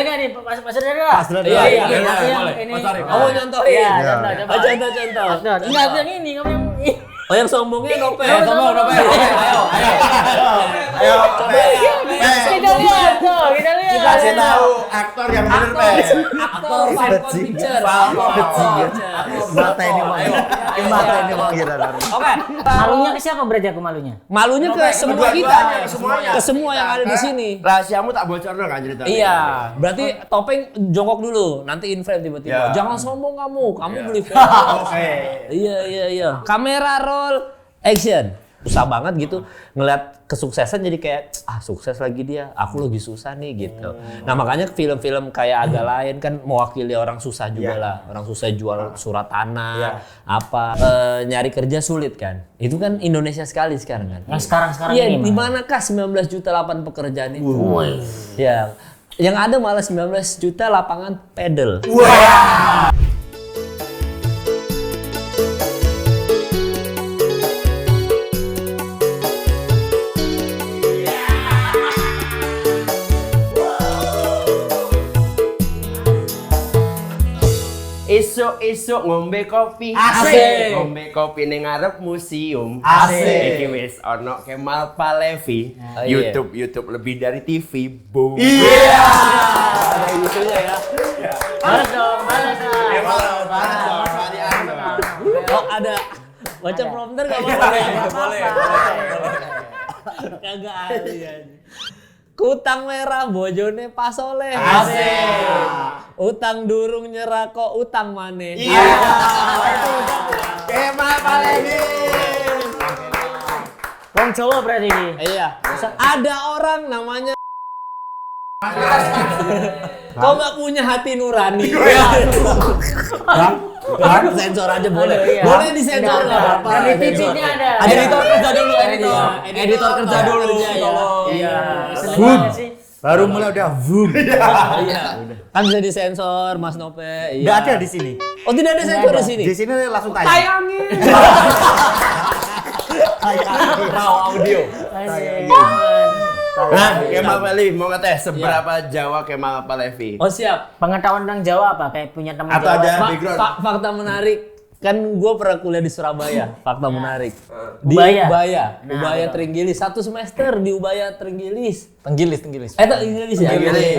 nggak nih Pak Saudara? Iya, boleh. Kamu nyontohin. Iya, contoh. Contoh. Enggak, yang ini kamu yang Oh, yang sombongnya Nope. Sombong. Ayo. Kita lihat. Kasih tahu aktor yang bener, Pe. Aktor Falcon Picture. Mata ini mau kira. Oke. Malunya ke siapa berarti aku malunya? Malunya ke semua kita. Ke semua yang ada di sini. Rahasiamu tak bocor dong kan ceritanya. Iya, berarti Topeng jongkok dulu, nanti in frame tiba-tiba. Ya. Jangan sombong kamu beli film. Oke. Iya. Kamera roll, action. Susah banget gitu ngeliat kesuksesan jadi kayak sukses lagi dia, aku lagi susah nih gitu. Nah makanya film-film kayak agak lain kan mewakili orang susah juga lah, orang susah jual surat tanah, nyari kerja sulit kan. Itu kan Indonesia sekali sekarang kan. Yang sekarang Iya, ini. di manakah 19 juta lapangan pekerjaan itu? Ya, yang ada malah 19 juta lapangan pedal. Esok ngombe kopi. Asik. Ngombe kopi ning ngarep museum. Asik. Iki wis ono Kemal Palevi. Oh, iya. YouTube lebih dari TV. Boom. Ada itunya ya. Balas dong. Oh, ada baca prompter enggak apa-apa? Boleh. Kagak ada ya. Kutang merah bojone pasoleh. Asik. Utang durung nyerah kok utang maneh. Kemal Palevi. Wong Jawa berarti ini. Iya. Ada orang namanya kok nggak punya hati nurani? Bang, sensor aja boleh. Iya. Boleh disensor nggak apa-apa. Ada titiknya ada. Editor kerja dulu, editor. Editor kerja dulu. Iya. Boom. Seneng sih. Baru mulai udah boom. Iya. Kan bisa disensor, Mas Nope. Iya. Enggak ada di sini. Oh, tidak ada sensor di sini. Di sini langsung tayang. Tayangin. Raw audio. Nah, Kemal Palevi mau ngetes seberapa Jawa Kemal Palevi? Oh, siap. Pengetahuan tentang Jawa apa? Kayak punya teman Atau Jawa. ada Fa- background? fakta menarik. Kan gue pernah kuliah di Surabaya. Fakta menarik. Di Ubaya. Ubaya. Nah, Ubaya betul. Trenggilis. 1 semester di Ubaya Trenggilis. Tenggilis. Trenggilis ya? Trenggilis.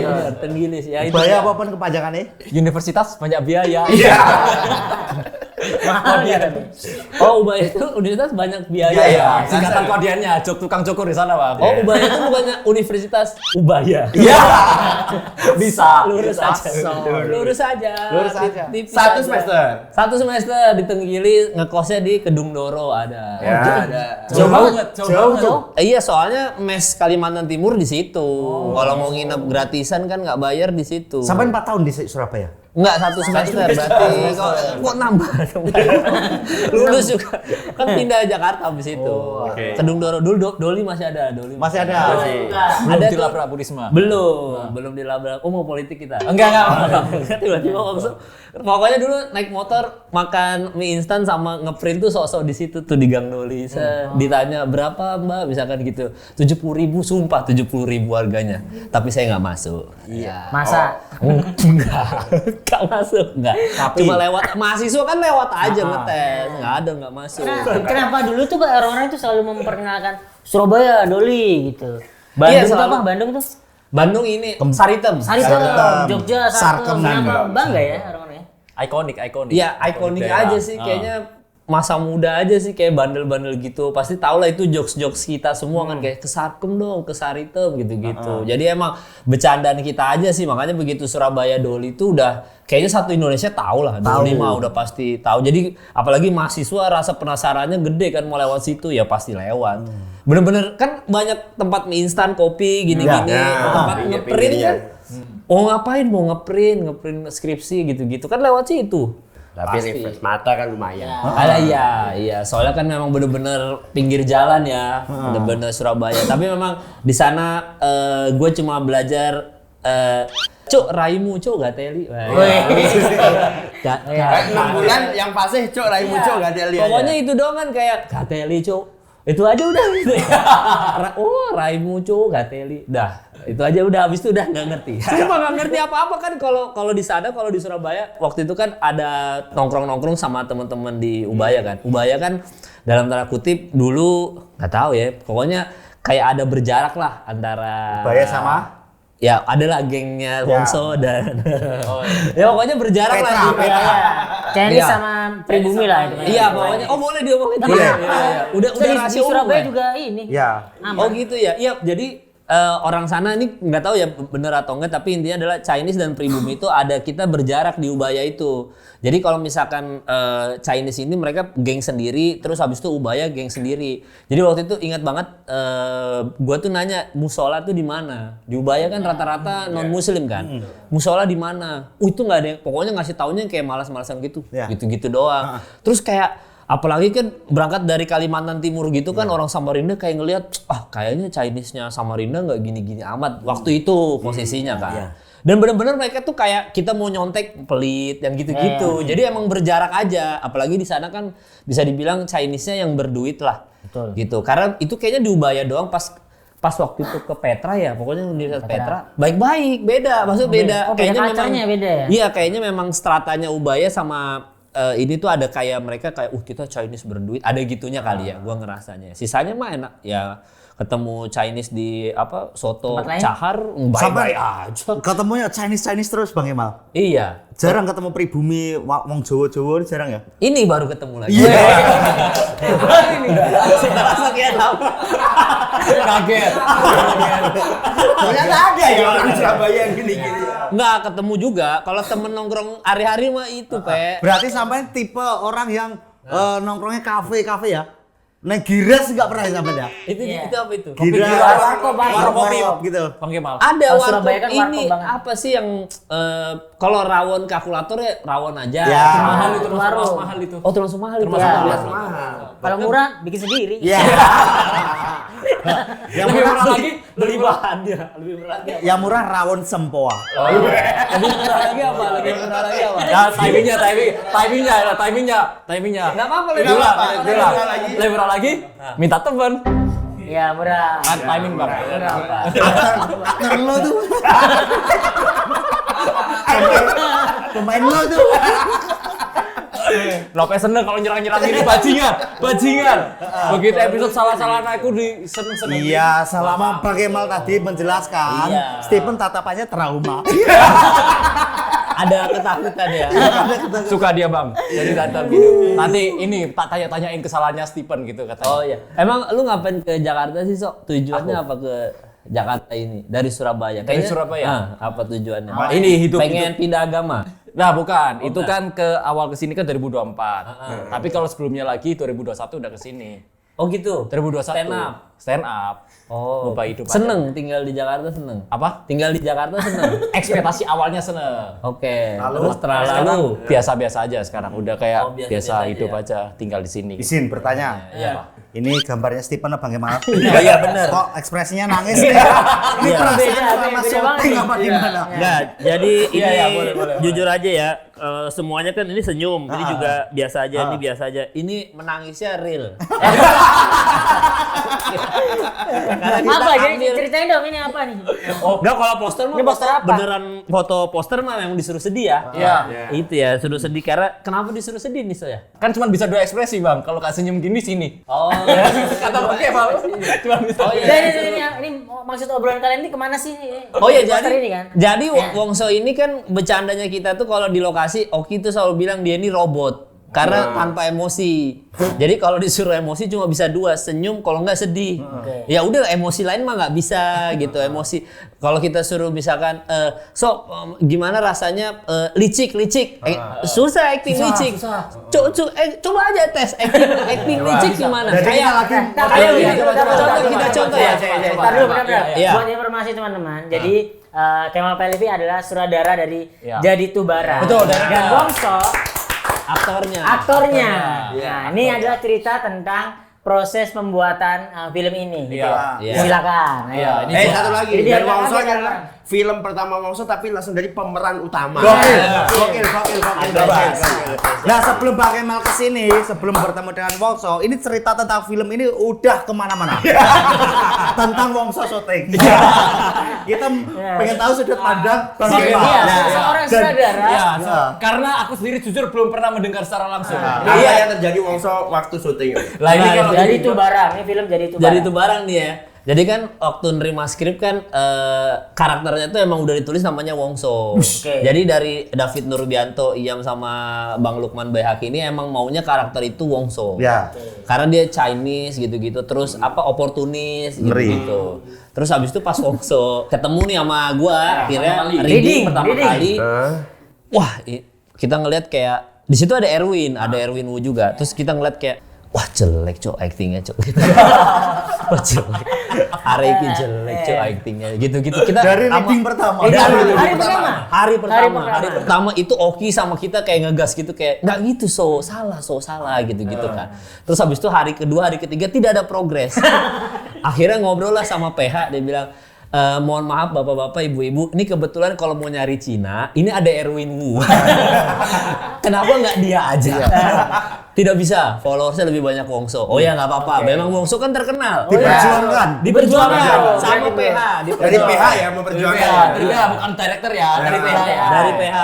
Bener, Trenggilis ya. Itu Bayar ya. apapun kepanjangannya? Universitas banyak biaya. Mahal ya. Oh, Ubaya itu universitas banyak biaya. Iya. Singkatan kodiannya, tukang cukur di sana, Pak. Oh, Ubaya itu bukannya Universitas Ubaya. Bisa. Lurus aja. Tipis 1 aja. semester. 1 semester di Tenggilis, ngekosnya di Kedung Doro ada. Ya, ada. Jauh banget. Iya, soalnya mes Kalimantan Timur di situ. Kalau mau nginep gratisan kan nggak bayar di situ. Sampai 4 tahun di Surabaya. Enggak, 1 semester berarti kok nambah. Lulus juga. Kan pindah Jakarta habis itu. Oke. Kedung Doro dulu Doli masih ada, Masih ada. Belum Ada tuh. dilabrak Bu Risma. Belum dilabrak. Oh, mau politik kita. Enggak. Tiba-tiba langsung. Pokoknya dulu naik motor makan mie instan sama ngeprint tuh sok-sok di situ tuh di Gang Doli. Ditanya berapa Mbak, misalkan gitu. 70.000, sumpah 70.000 harganya. Tapi saya nggak masuk. Iya. Masa? Nggak masuk, nggak. Cuma lewat mahasiswa kan lewat aja ngetes. Nggak masuk. Kenapa dulu tuh orang-orang tuh selalu memperkenalkan Surabaya, Doli gitu. Bandung Iya, tuh selalu. apa? Bandung tuh? Bandung ini Saritem. Saritem, Jogja, Sarkem. Kenapa? Bangga ya orang-orangnya? Ikonik. Iya, ikonik daerah. aja sih kayaknya. Masa muda aja sih kayak bandel-bandel gitu. Pasti tau lah itu jokes-jokes kita semua kan kayak ke Sarkem dong, ke Saritem gitu-gitu. Jadi emang bercandaan kita aja sih. Makanya begitu Surabaya Doli itu udah kayaknya satu Indonesia tahu lah. Doli mah udah pasti tahu. Jadi apalagi mahasiswa rasa penasarannya gede kan mau lewat situ ya pasti lewat. Bener-bener kan banyak tempat mie instan, kopi gini-gini, tempat ngeprint kan. Mau ngapain? Mau ngeprint skripsi gitu-gitu kan lewat situ. Tapi Pasti. refresh mata kan lumayan. Iya. Soalnya kan memang bener-bener pinggir jalan ya, bener-bener Surabaya. Tapi memang di sana gue cuma belajar, Cuk, raimu Cuk, gak teli. 6 bulan yang fasih, Cuk, raimu Cuk, gak ada lihat. Pokoknya itu doang kan kayak gak teli Cuk. Itu aja udah gitu. Oh, Raimu cu, Gateli. Dah, itu aja udah, habis itu udah nggak ngerti. Cuma nggak ngerti apa-apa kan kalau di sana, kalau di Surabaya waktu itu kan ada nongkrong-nongkrong sama teman-teman di Ubaya kan. Ubaya kan dalam tanda kutip dulu nggak tahu ya, pokoknya kayak ada berjarak lah antara Ubaya sama? Ya, adalah gengnya Wongso dan ya pokoknya berjarak lah gitu. Chinese Iya. sama pribumi lah itu. Iya, pokoknya boleh diomongin. Boleh. Iya. Udah Di rahasia umum, Surabaya ya? juga ini. Ya. Aman. Oh gitu ya. Iya, jadi orang sana ini nggak tahu ya bener atau enggak, tapi intinya adalah Chinese dan pribumi itu ada kita berjarak di Ubaya itu. Jadi kalau misalkan Chinese ini mereka geng sendiri, terus habis itu Ubaya geng sendiri. Jadi waktu itu ingat banget, gua tuh nanya musola tuh di mana? Di Ubaya kan rata-rata non Muslim kan. Musola di mana? Itu nggak ada yang, pokoknya ngasih taunya kayak malas-malasan gitu, gitu-gitu doang. Terus kayak apalagi kan berangkat dari Kalimantan Timur gitu kan, orang Samarinda kayak ngelihat, kayaknya Chinese-nya Samarinda nggak gini-gini amat waktu itu posisinya kan. Dan benar-benar mereka tuh kayak kita mau nyontek pelit yang gitu-gitu. Jadi emang berjarak aja. Apalagi di sana kan bisa dibilang Chinese-nya yang berduit lah. Betul. Gitu. Karena itu kayaknya di Ubaya doang pas waktu itu ke Petra ya, pokoknya Universitas Petra baik-baik, beda. Maksudnya beda. Oh, beda culture-nya beda ya? Iya, kayaknya memang stratanya Ubaya sama ini tuh ada kayak mereka kayak kita Chinese berduit, ada gitunya kali ya, gua ngerasanya. Sisanya mah enak ya, ketemu Chinese di soto Tempat lain? Cahar Sampai baik-baik aja. ketemunya Chinese terus Bang Kemal. Iya. Jarang ketemu pribumi wong Jawa-Jawa jarang ya? Ini baru ketemu lagi. Iya. Langsung ya tahu. Kaget. Ternyata ada ya orang Surabaya yang gini-gini. Nggak ketemu juga. Kalau temen nongkrong hari-hari mah itu, Pe. Berarti sampai tipe orang yang nongkrongnya kafe ya? Neng Giras nggak pernah sampai ya? Itu apa itu? Giras, warkop gitu. Bang Kemal. Ada Kalau warkop Surabaya kan warkop ini banget. apa sih yang kalau rawon kalkulator ya rawon aja. Ya. Mahal itu, Warung. mahal itu. Oh, termasuk mahal itu. Ya. Mahal. Kalau murah bikin sendiri. Iya. Yang Lebih murah murah lagi, Beli bahannya, lebih murah lagi. yang murah rawon sempoa. Lebih murah lagi apa? Lebih murah lagi apa? Ya, timingnya. Nggak apa-apa, lebih Gila, murah. gila. Lebih murah lagi, minta temen. Ya murah. Kan timing Bang. Partner lo tuh. Pemain lo tuh. Lopez seneng kalau nyerang-nyerang gini, bajingan. Begitu episode salah-salah aku di seneng-seneng. Iya, selama Bang Kemal tadi menjelaskan, Iya. Stephen tatapannya trauma. Ada ketakutan ya. Suka dia Bang. Jadi datang gitu. Nanti ini tak tanya-tanyain kesalahannya Stephen gitu katanya. Oh iya. Emang lu ngapain ke Jakarta sih, Sok? Tujuannya apa ke Jakarta ini? Dari Surabaya. Dari Kayaknya- Surabaya? Apa tujuannya? Ini hidup. Pengen pindah agama. Nah bukan, itu kan ke awal kesini kan 2024. Tapi kalau sebelumnya lagi 2021 udah kesini. Oh gitu. 2021. Stand up. Oh. Ubah hidup aja. Seneng tinggal di Jakarta, seneng. Apa? Tinggal di Jakarta seneng. Ekspektasi awalnya seneng. Oke. Terus lalu Biasa-biasa aja sekarang. Udah kayak Oh, biasa-biasa biasa aja hidup ya. aja, tinggal di sini. Izin bertanya. Iya. Ini gambarnya Stephen apa Bang Kemal? Iya benar. Kok ekspresinya nangis nih? Ini perasaan Beda, sama beda syuting banget. apa gimana? Enggak, jadi ini Iya, boleh. jujur aja ya, semuanya kan ini senyum, jadi juga biasa aja, ini biasa aja. Ini menangisnya real. Apa jadi ceritain dong ini apa nih? Enggak, kalau poster mah Ini poster apa? beneran foto poster mah memang disuruh sedih ya. Iya. Itu ya, suruh sedih karena Kenapa disuruh sedih nih, So ya? Kan cuma bisa dua ekspresi Bang. Kalau kasih senyum gini sini. Oh. Kata Bang Kemal. Cuma bisa. Oh, iya. Ini maksud obrolan kalian ini kemana sih? Oh iya, Poster jadi ini kan. jadi Ya. Wongso ini kan bercandanya kita tuh kalau di lokasi Oki tuh selalu bilang dia ini robot karena tanpa emosi. Jadi kalau disuruh emosi cuma bisa dua, senyum kalau nggak sedih. Ya udah emosi lain mah nggak bisa gitu emosi. Kalau kita suruh misalkan gimana rasanya licik. Susah acting licik. Coba aja tes acting licik gimana? Kayak kita contoh ya. Ntar dulu benar-benar. Iya. Buat informasi teman-teman. Jadi Kemal Palevi adalah sutradara dari Iya. Jadi Tubara. Betul, dari Dan Wongso aktornya. Nah, ini adalah cerita tentang proses pembuatan film ini. Gitu. Iya. Iya. Silakan. Iya, ayo. ini Satu lagi Jadi dari biar Wongso kaget, adalah film pertama Wongso tapi langsung dari pemeran utama. Gokil. Nah, sebelum Bang Kemal kesini, sebelum bertemu dengan Wongso, ini cerita tentang film ini udah kemana-mana. Tentang Wongso syuting. Kita pengen tahu sudut pandang Bang Kemal. Iya, seorang sutradara. Ya, karena aku sendiri jujur belum pernah mendengar secara langsung. Apa yang terjadi Wongso waktu syuting? Lah ini kalau jadi itu barang, ini film jadi itu barang. Jadi itu barang nih ya. Jadi kan waktu nerima skrip kan karakternya tuh emang udah ditulis namanya Wongso. Oke. Jadi dari David Nurbianto, Iyam sama Bang Lukman Bayhaki ini emang maunya karakter itu Wongso. Ya. Karena dia Chinese gitu-gitu, terus oportunis gitu-gitu. Terus habis itu pas Wongso ketemu nih sama gua, akhirnya reading pertama kali. Wah, kita ngelihat kayak di situ ada Erwin Wu juga. Terus kita ngeliat kayak wah jelek cok actingnya cok. Wah jelek. Hari ini jelek cok actingnya gitu-gitu. Kita Dari reading pertama. Hari pertama itu Oki sama kita kayak ngegas gitu kayak nggak gitu salah gitu kan. Terus habis itu hari kedua hari ketiga tidak ada progres. Akhirnya ngobrol lah sama PH, dia bilang mohon maaf bapak-bapak, ibu-ibu, ini kebetulan kalau mau nyari Cina, ini ada Erwin Wu. Kenapa nggak dia aja? Tidak bisa, followersnya lebih banyak Wongso. Oh ya nggak apa-apa, memang Wongso kan terkenal. Diperjuangkan sama PH. Dari PH ya memperjuangkan. dari PH bukan director ya, dari PH ya. Dari PH.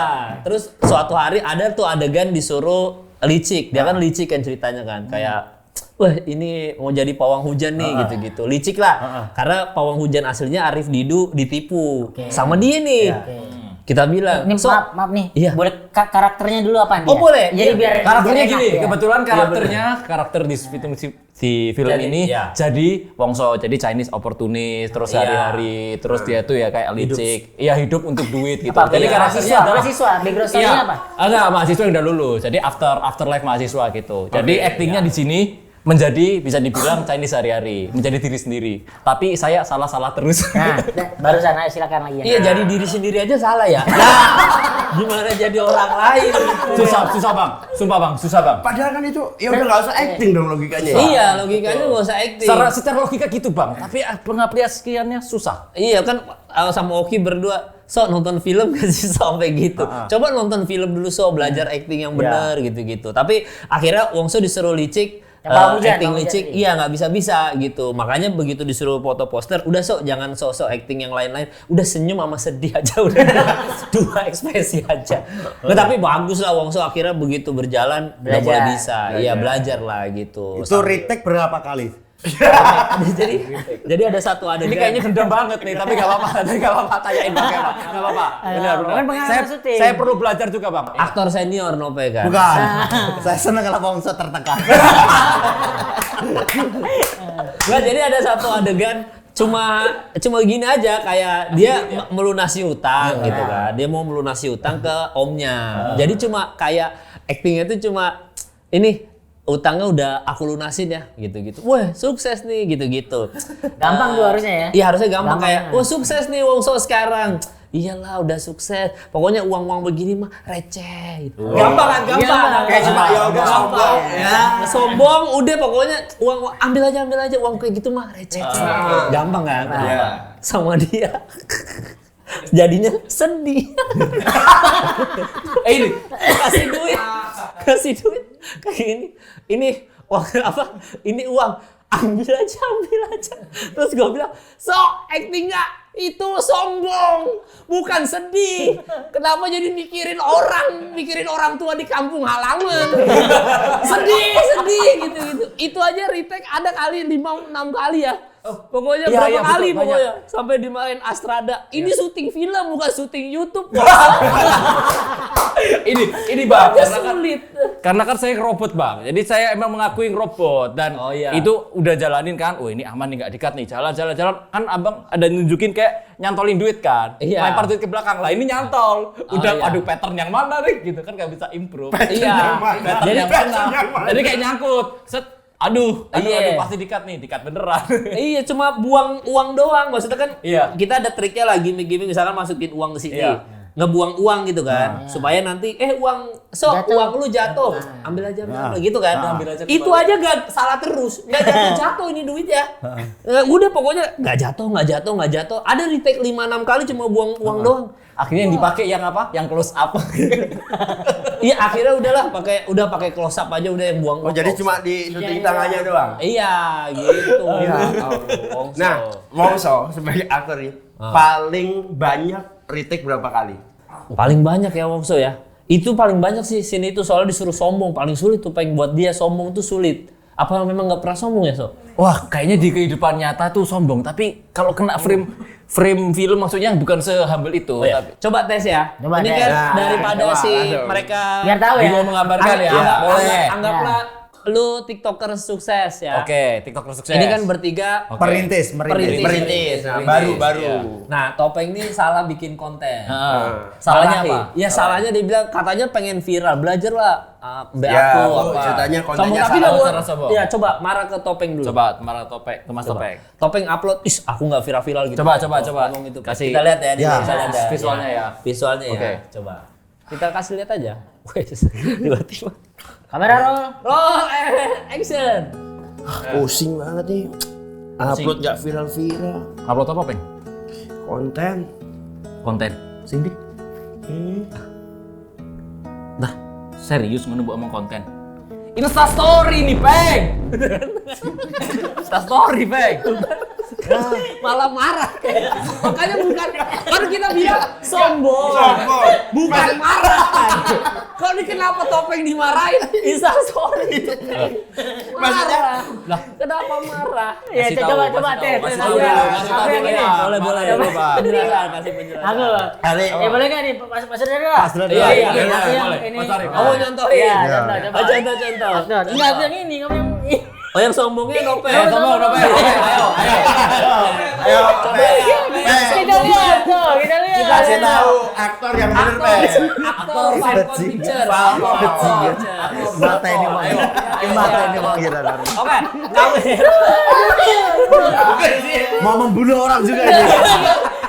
Terus suatu hari ada tuh adegan disuruh licik. Dia kan licik kan ceritanya kan, kayak wah ini mau jadi pawang hujan nih gitu-gitu. Licik lah. Karena pawang hujan aslinya Arif Didu ditipu sama dia nih. Kita bilang, Ini maaf nih, Iya. boleh karakternya dulu apa nih? Oh, boleh. Jadi biar Karakternya biar enak, gini, ya. kebetulan karakter di film Jadi, ini iya. jadi Wongso, jadi Chinese opportunist, terus Iya. hari-hari, terus dia tuh ya kayak licik, iya hidup untuk duit gitu. Apa? Jadi karakternya adalah mahasiswa, background story-nya apa? Enggak, mahasiswa yang udah lulus. Jadi afterlife mahasiswa gitu. Jadi actingnya di sini menjadi bisa dibilang Chinese hari-hari, menjadi diri sendiri. Tapi saya salah-salah terus. Nah, barusan ayo silakan lagi ya. iya jadi diri sendiri aja salah ya. Gimana jadi orang lain? susah bang, sumpah bang, susah bang. Padahal kan itu ya udah nggak usah acting dong logikanya. Iya, logikanya nggak usah acting. Secara logika gitu bang, tapi pengaplikasiannya susah. Iya kan sama Oki berdua, nonton film gak sih sampai gitu. Coba nonton film dulu belajar acting yang benar gitu-gitu. Tapi akhirnya Wongso disuruh licik, acting licik, iya nggak bisa gitu. Makanya begitu disuruh foto poster, udah jangan sok acting yang lain-lain. Udah senyum sama sedih aja udah. Dua ekspresi aja. Nah, tapi bagus lah Wongso akhirnya begitu berjalan udah mulai bisa. Iya belajar lah gitu. Itu retake berapa kali? jadi ada satu adegan. Ini kayaknya dendam banget nih, tapi nggak apa-apa, tanyain bang Kemal, nggak apa-apa. Benar. Kan pengalaman syuting. Saya perlu belajar juga bang. Aktor senior Nope kan. Bukan. Saya senang kalau Wongso tertekan. Nggak, jadi ada satu adegan cuma gini aja kayak dia melunasi utang gitu kan. Dia mau melunasi utang ke omnya. Jadi cuma kayak actingnya tuh cuma ini utangnya udah aku lunasin ya gitu-gitu. Wah, sukses nih gitu-gitu. Gampang tuh harusnya ya. Iya, harusnya gampang Gampang. kayak wah sukses nih Wongso sekarang. Iyalah udah sukses. Pokoknya uang-uang begini mah receh gitu. Gampang kan? Gampang. Kayak cuma ya udah sombong. Ya, sombong udah pokoknya uang ambil aja uang kayak gitu mah receh. Gampang kan? Iya. Sama dia. Jadinya sedih. Ini kasih duit kayak gini. Ini uang apa? Ini uang ambil aja. Terus gue bilang, acting nggak? Itu sombong, bukan sedih. Kenapa jadi mikirin orang tua di kampung halaman? sedih gitu. Itu aja retake ada kali 5-6 kali ya. Pokoknya Iya, berapa iya, kali betul, pokoknya sampai dimarahin Astrada. Ini syuting film bukan syuting YouTube. ini bang, Sulit. karena kan saya robot bang, jadi saya emang mengakui robot dan Oh, iya. itu udah jalanin kan, oh ini aman nih nggak dikat nih, jalan kan abang ada nunjukin kayak nyantolin duit kan, Iya. lempar duit ke belakang lah, ini nyantol, udah iya. aduh pattern yang mana nih gitu kan nggak bisa improve, Iya. pattern yang mana, jadi kayak nyangkut, set, aduh Iya. pasti dikat beneran. Iya, cuma buang uang doang. Maksudnya kan Iya. kita ada triknya lah, gimmick misalkan masukin uang ke sini. Iya. ngebuang uang gitu kan, supaya nanti uang lu jatuh, ambil aja gitu kan. Itu aja gak salah terus, nggak jatuh ini duitnya. Udah pokoknya nggak jatuh. Ada retake 5-6 kali cuma buang uang doang. Akhirnya yang dipakai yang apa? Yang close up. Iya akhirnya udah pakai close up aja, udah yang buang. Oh jadi cuma di syuting tangannya doang. Iya gitu. Nah, Wongso sebagai aktor ini paling banyak retake berapa kali? Paling banyak ya Wongso ya. Itu paling banyak sih scene itu, soalnya disuruh sombong, paling sulit tuh, pengen buat dia sombong tuh sulit. Apa memang nggak pernah sombong ya, So? Wah, kayaknya di kehidupan nyata tuh sombong, tapi kalau kena frame film maksudnya bukan sehumble itu. Oh, ya. Tapi Coba tes ya. Coba ini tes. kan Nah, daripada coba, si langsung. mereka Biar tahu ya. bingung menggambarkan ya. Boleh. Anggaplah lu TikToker sukses ya. Oke, TikTok sukses. Ini kan bertiga Oke. Merintis. Merintis. Nah, Merintis, baru. iya. Nah, Topeng ini salah bikin konten. Salahnya Marahin. apa? Ya salahnya dia bilang katanya pengen viral, belajar lah mbak Ya, aku oh, apa. ceritanya kontennya Sombong, tapi salah, nggak cara sombong. Ya coba marah ke Topeng dulu. Coba marah Topeng, ke Mas Topeng. Topeng upload, aku nggak viral gitu. Coba. Ngomong gitu. Kasih. Kita lihat ya, Ya, bisa lihat ya. visualnya ya. Visualnya Oke. ya. Coba. Kita kasih lihat aja. Wes, tiba-tiba. Kamera roll. Roll action. Pusing banget nih. Upload nggak viral-viral. Upload apa, Peng? Konten. Sing dik. Dah, serius ngono mbok omong konten. Insta story nih, Peng. Insta story, Peng. Malah marah. Makanya bukan, kan kita bilang sombong. Bukan marah. Kok ini kenapa Topeng dimarahin? Insta story. Marah. Lah, kenapa marah? Ya Kasih tahu, coba kasih tes. tahu, kasih Aku tahu. yang- Kasih aku tahu yang dulu ini. ya. Boleh. Coba. Penjelasan, kasih penjelasan. Aku. Boleh nggak nih Mas Saudara? Mas Saudara. Iya, Aku yang boleh. ini. Mas Arif. Oh, mau nyontohin? Iya, Iya. contoh. Contoh. Enggak, aku yang ini, kamu yang ini. Oh, yang sombongnya Topeng. Sombong, Topeng. Ayo. Kita lihat tuh, kita lihat. Kasih tahu aktor yang bener, Peng. Aktor Falcon Picture. Mata ini mau. Mata ini mau kita taruh. Oke, kamera. Mau membunuh orang juga ini.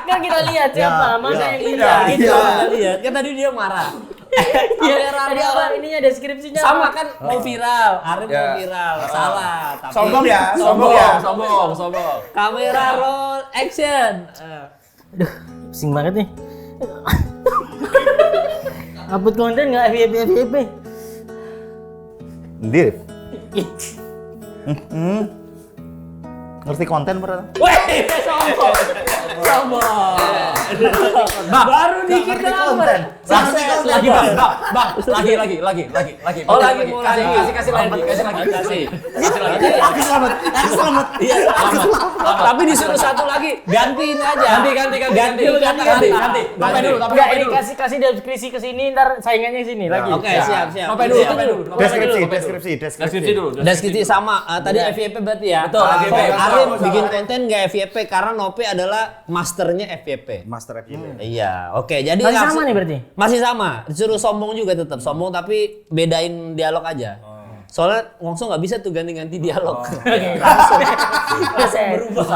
Kan kita lihat siapa, mana yang ini. Iya, Gitu. kita lihat. Kan tadi dia marah. Tadi apa ininya deskripsinya? Sama kan mau viral, Arif Ya. mau viral, salah. Tapi Sombong ya. Sombong. Kamera roll action. Aduh, pusing banget nih. Upload konten nggak FYP? Dir. Ngerti konten berarti? Weh, sombong. Baru dikit konten. dapet. Lagi, Bang. Lagi. Oh, lagi mau lagi. Kasih lagi. Kasih. Aku selamat. Iya, tapi disuruh satu lagi, gantiin aja. Ganti. Topeng dulu. Enggak, ini kasih deskripsi ke sini, ntar saingannya sini lagi. Oke, siap. Topeng dulu. Deskripsi dulu. Deskripsi sama, tadi FYP berarti ya? Betul, FYP. Arif bikin konten nggak FYP karena Nope adalah masternya FYP. Master FYP. Iya, oke. Jadi Masih langsung- sama nih berarti? Masih sama. Disuruh sombong juga tetap sombong, tapi bedain dialog aja. Soalnya Wongso nggak bisa tuh ganti-ganti dialog.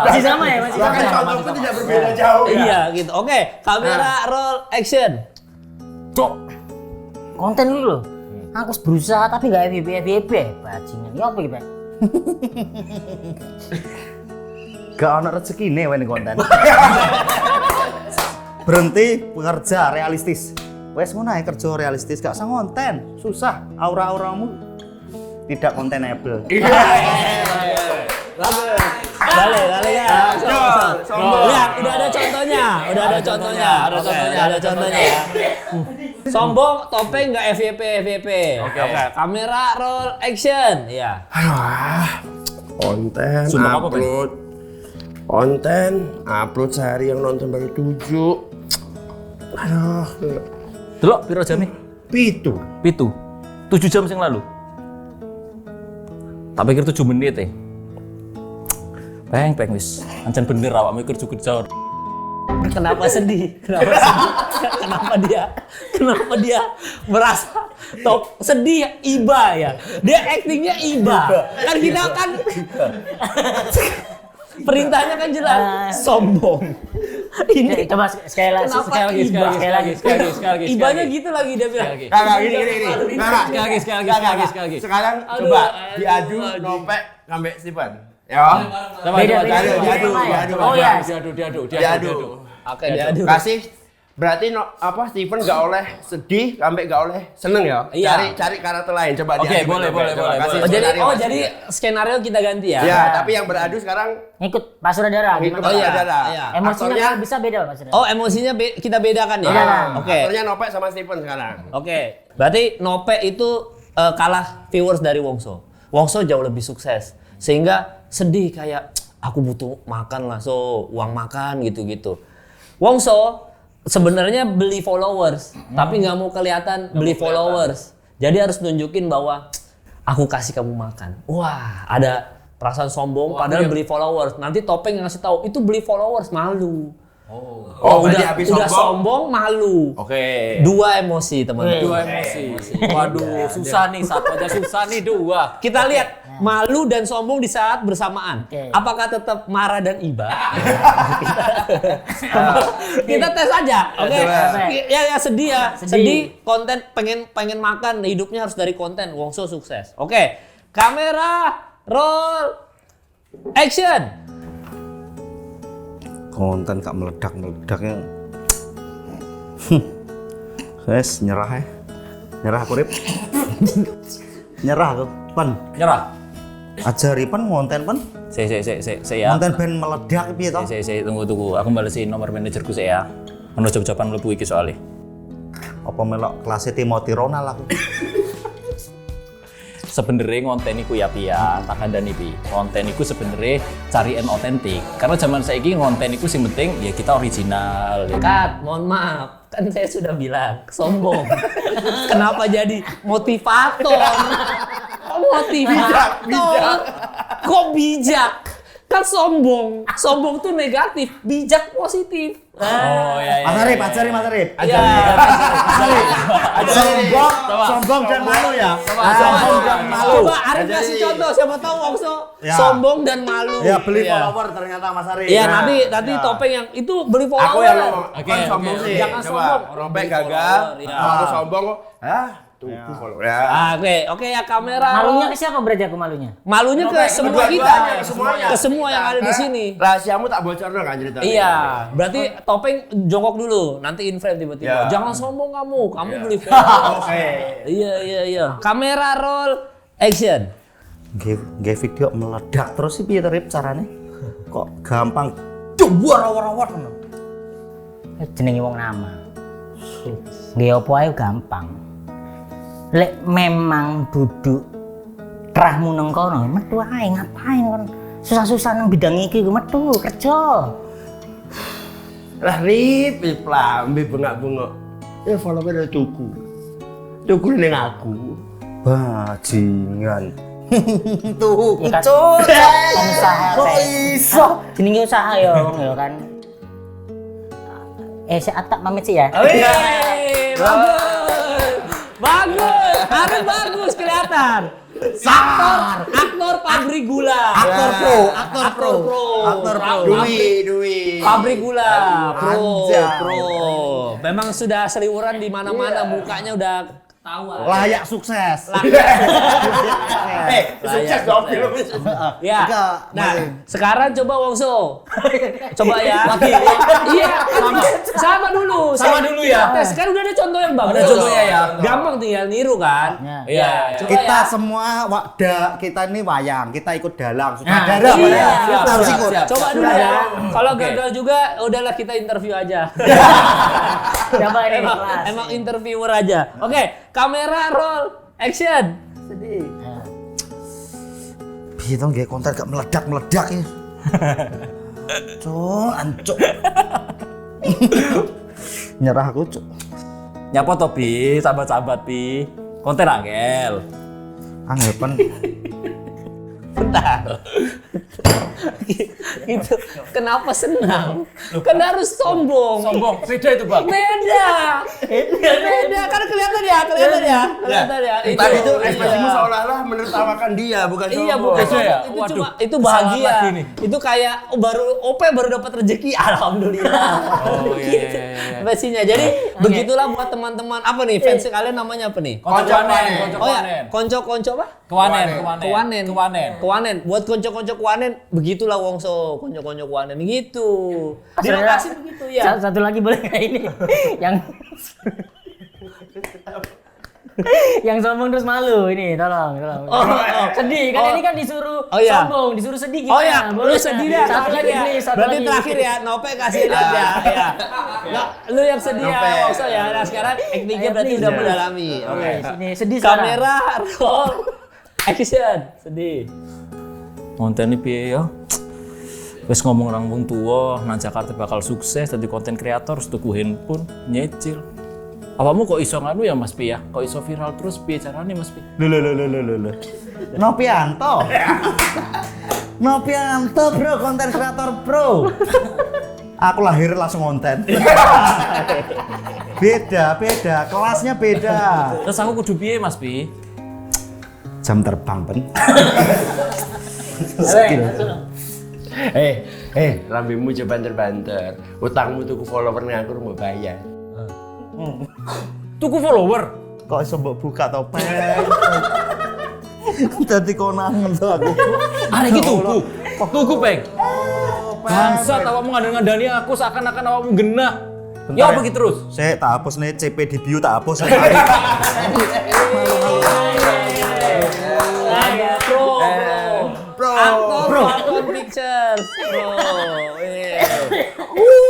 Masih sama ya, masih sama. Bahkan contohnya tidak berbeda jauh ya. Iya, gitu. Oke, kamera roll action. Cok, konten dulu loh. Aku harus berusaha tapi nggak FYP. Bajingan, ini apa gitu? Gak ono rezeki nih when konten. Berhenti bekerja realistis. Wes ngono ae kerja realistis, gak usah konten. Susah, aura-auramu tidak kontenable. Balik ya. Lihat, udah ada contohnya. Ada contohnya ya. Sombong, Topeng nggak FYP. Oke. Kamera roll action. Iya. Konten Sumpah apa, Peng? upload sehari yang nonton baru 7. Aduh, Delok piro jam nih? pitu. 7 jam yang lalu. Tak pikir 7 menit ya. Peng wis. Ancen bener awak mikir kerja. Kenapa sedih? Kenapa dia merasa top sedih iba ya? Dia actingnya iba. Kan kita kan Perintahnya kan jelas, sombong. Ini Coba sekali lagi, sekali lagi. ibanya gitu lagi dia bilang. Kakak gini. Kakak Sekali lagi. sekarang coba diadu Nopek sampai Steven. Ya. Beda. Diadu. Oh ya. Diadu. Oke, diadu. Kasih berarti Steven nggak oleh sedih sampai nggak oleh seneng ya. Iya. Cari karakter lain coba Oke, diadu. boleh. Kasih Oh, jadi skenario jadi masing-masing. skenario kita ganti ya. Ya, tapi yang beradu sekarang Ngikut Pak Suradara Ngikut gimana? Pak iya. Suradara. Iya. Emosinya Aktornya kalau bisa beda Pak Suradara. Oh, emosinya kita bedakan ya. Bedakan. Oke. aktornya Nopek sama Steven sekarang. Oke. Berarti Nope itu kalah viewers dari Wongso. Wongso jauh lebih sukses. Sehingga sedih kayak aku butuh makan lah, so uang makan gitu-gitu. Wongso sebenarnya beli followers, tapi nggak mau kelihatan beli followers. Jadi harus nunjukin bahwa aku kasih kamu makan. Wah, ada perasaan sombong padahal beli followers. Nanti Topeng yang ngasih tahu itu beli followers, malu. Oh, berarti habis udah sombong. sombong malu. Oke. Dua emosi teman-teman. Dua emosi. Waduh, susah nih, satu aja susah nih, dua. Kita lihat malu dan sombong di saat bersamaan. Oke. Apakah tetap marah dan iba? Kita tes aja, oke? Coba. Ya sedih ya. Sedih. Sedih konten pengen makan, hidupnya harus dari konten. Wongso sukses. Oke. Kamera roll action. Konten gak meledak-meledaknya. Guys, nyerah ya. Nyerah aku, Rip. Nyerah aku, Pan. Nyerah. Ajari Pan konten Pan. Saya ya. Konten band meledak piye to? Saya tunggu. Aku balesin nomor manajerku saya. Ono job-joban mlebu iki soalnya. Apa melok kelas Timothy Ronald aku? Sebenarnya konten iku ya pia, tak kandani pi. Konten iku sebenarnya cari yang otentik. Karena zaman saiki konten iku sing penting ya kita original. Ya. Kat, mohon maaf. Kan saya sudah bilang, sombong. Kenapa jadi motivator? Kok motivator? Bijak. Kok bijak? Kan sombong. Sombong tuh negatif, bijak positif. Oh ya. Mas Arif. Iya. Sombong dan malu ya. Sombong dan malu. Coba Arif kasih contoh, siapa tahu Wongso Ya. sombong dan malu. Ya beli Iya. follower ternyata Mas Arif. Iya, Nah, nanti ya. Topeng yang itu beli follower. Aku yang ngomong. Oke, Kan sombong oke. sih. Jangan Coba sombong. Nopek gagal. Iya. Aku sombong. Tuh follower ya. Oke ya kamera. Malunya ke siapa berarti aku malunya? Malunya ke semua kita, Kedua-duanya, semuanya. ke semua yang ada di sini. Rahasiamu tak bocor dong kan ceritanya. Iya, berarti Topeng jongkok dulu, nanti in frame tiba-tiba. Ya. Jangan sombong kamu beli follower. Oke. Iya. Kamera roll action. Nge video meledak terus sih piye to, Rip carane? Kok gampang war-war ngono. Jenenge wong nama. Nggih opo ae gampang. Lek memang duduk kerahmu nang kono, metu ae ngapain kon susah-susah nang bidang iki metu kerja. Lah Rip lambe bengak-bengok. Ya follower dari tuku. Tuku ning aku. Bajingan. Tuh, kucuk. Kan usaha. Kok iso? Jenenge usaha ya wong ya kan. Saya tak pamit sih ya. Bagus, Arif bagus kelihatan. Aktor pabrik gula. Aktor pro. Dwi. Pabrik gula, Anjay. pro. Memang sudah seliuran di mana-mana, mukanya udah ketahuan. Layak sukses. Sukses dong film. Ya. Enggak, Nah, Mas. sekarang coba Wongso. Coba ya. Iya, sama dulu. Sama dulu ya. Tes kan udah ada contoh yang bagus. Ada contohnya ya. Gampang tinggal niru kan. Iya. Coba Kita ya. semua kita ini wayang, kita ikut dalang, Nah, sutradara. iya. Kita harus ikut. Coba dulu ya. Kalau gagal juga udahlah kita interview aja. Coba ini kelas. Emang interviewer aja. Oke, kamera roll action. Piye to nggih konten gak meledak ya. Ancuk. Nyerah aku, Cuk. Nyapa to Pi, sahabat-sahabat Pi. Konten angel. Anggapan Bentar. Itu kenapa senang? Kan harus sombong. Sombong, beda itu Bang. Beda. Beda kan kelihatan ya. Tadi itu ekspresimu seolah-olah menertawakan dia, bukan Iya sombong. bukan ya? itu Waduh, cuma itu kesalahan bahagia. lagi nih. Itu kayak baru dapat rezeki, alhamdulillah. Oh, iya, Gitu. iya, iya. Ekspresinya. Jadi begitulah buat teman-teman. Apa nih fans kalian namanya apa nih? Konco Kuanen. Oh ya, konco-konco apa? Kuanen. Buat konco-konco Kuanen, begitulah Wongso, konco-konco Kuanen gitu. Terima kasih begitu ya. Satu lagi boleh nggak ini? Yang sombong terus malu ini, tolong. Sedih kan ini kan disuruh iya. sombong, disuruh sedih gimana? Oh ya, Boleh lu sedih dah. Satu lagi ya. please, satu Berarti lagi. terakhir ya, Nope kasih lihat ya. Ya. Nah, lu yang sedih ya, Nope. Wongso ya. Nah sekarang actingnya Ayo, berarti please. udah mendalami. Oke. Oke, sini sedih sekarang. Kamera, roll, action, sedih. Konten ini piye ya? Wes ngomong orang wong tua, nang Jakarta bakal sukses jadi konten kreator, tuku handphone, nyicil. Apamu kok iso nganu ya Mas Pi ya? Kok iso viral terus piye carane Mas Pi? Loh. Nopianto. Nopianto bro, konten kreator bro. Aku lahir langsung konten. Beda, kelasnya beda. Terus aku kudu piye Mas Pi? Jam terbang pen. Lambemu coba banter-banter. Utangmu tuku follower nganggur mau bayar. Tuku follower. Kok iso mbok buka topeng? Dadi konangan tuh aku. Arek iki tuku. Tuku peng. Bangsat awakmu ngandani aku seakan-akan awakmu genah. Ya apa gitu terus? Saya tak hapus nih CP di bio tak hapus. Aktor Pictures, bro.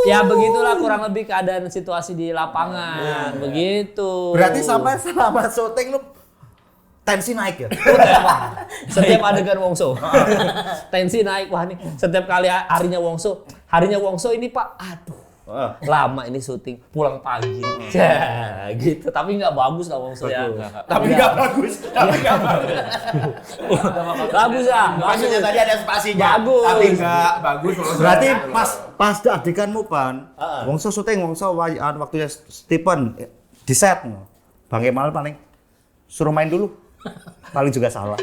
Ya begitulah kurang lebih keadaan situasi di lapangan, begitu. Berarti sampai selama syuting lu tensi naik ya? Setiap adegan Wongso, tensi naik. Wah nih, setiap kali harinya Wongso ini Pak, aduh. Lama ini syuting, pulang pagi. Ya, gitu. Tapi nggak bagus lah Wongso ya. Tapi nggak bagus. Bagus ya. Maksudnya tadi ada spasinya. Bagus. Tapi nggak bagus. Berarti pas adeganmu Pan, Wongso syuting, waktunya Stephen di set. Bang Kemal paling suruh main dulu. Paling juga salah.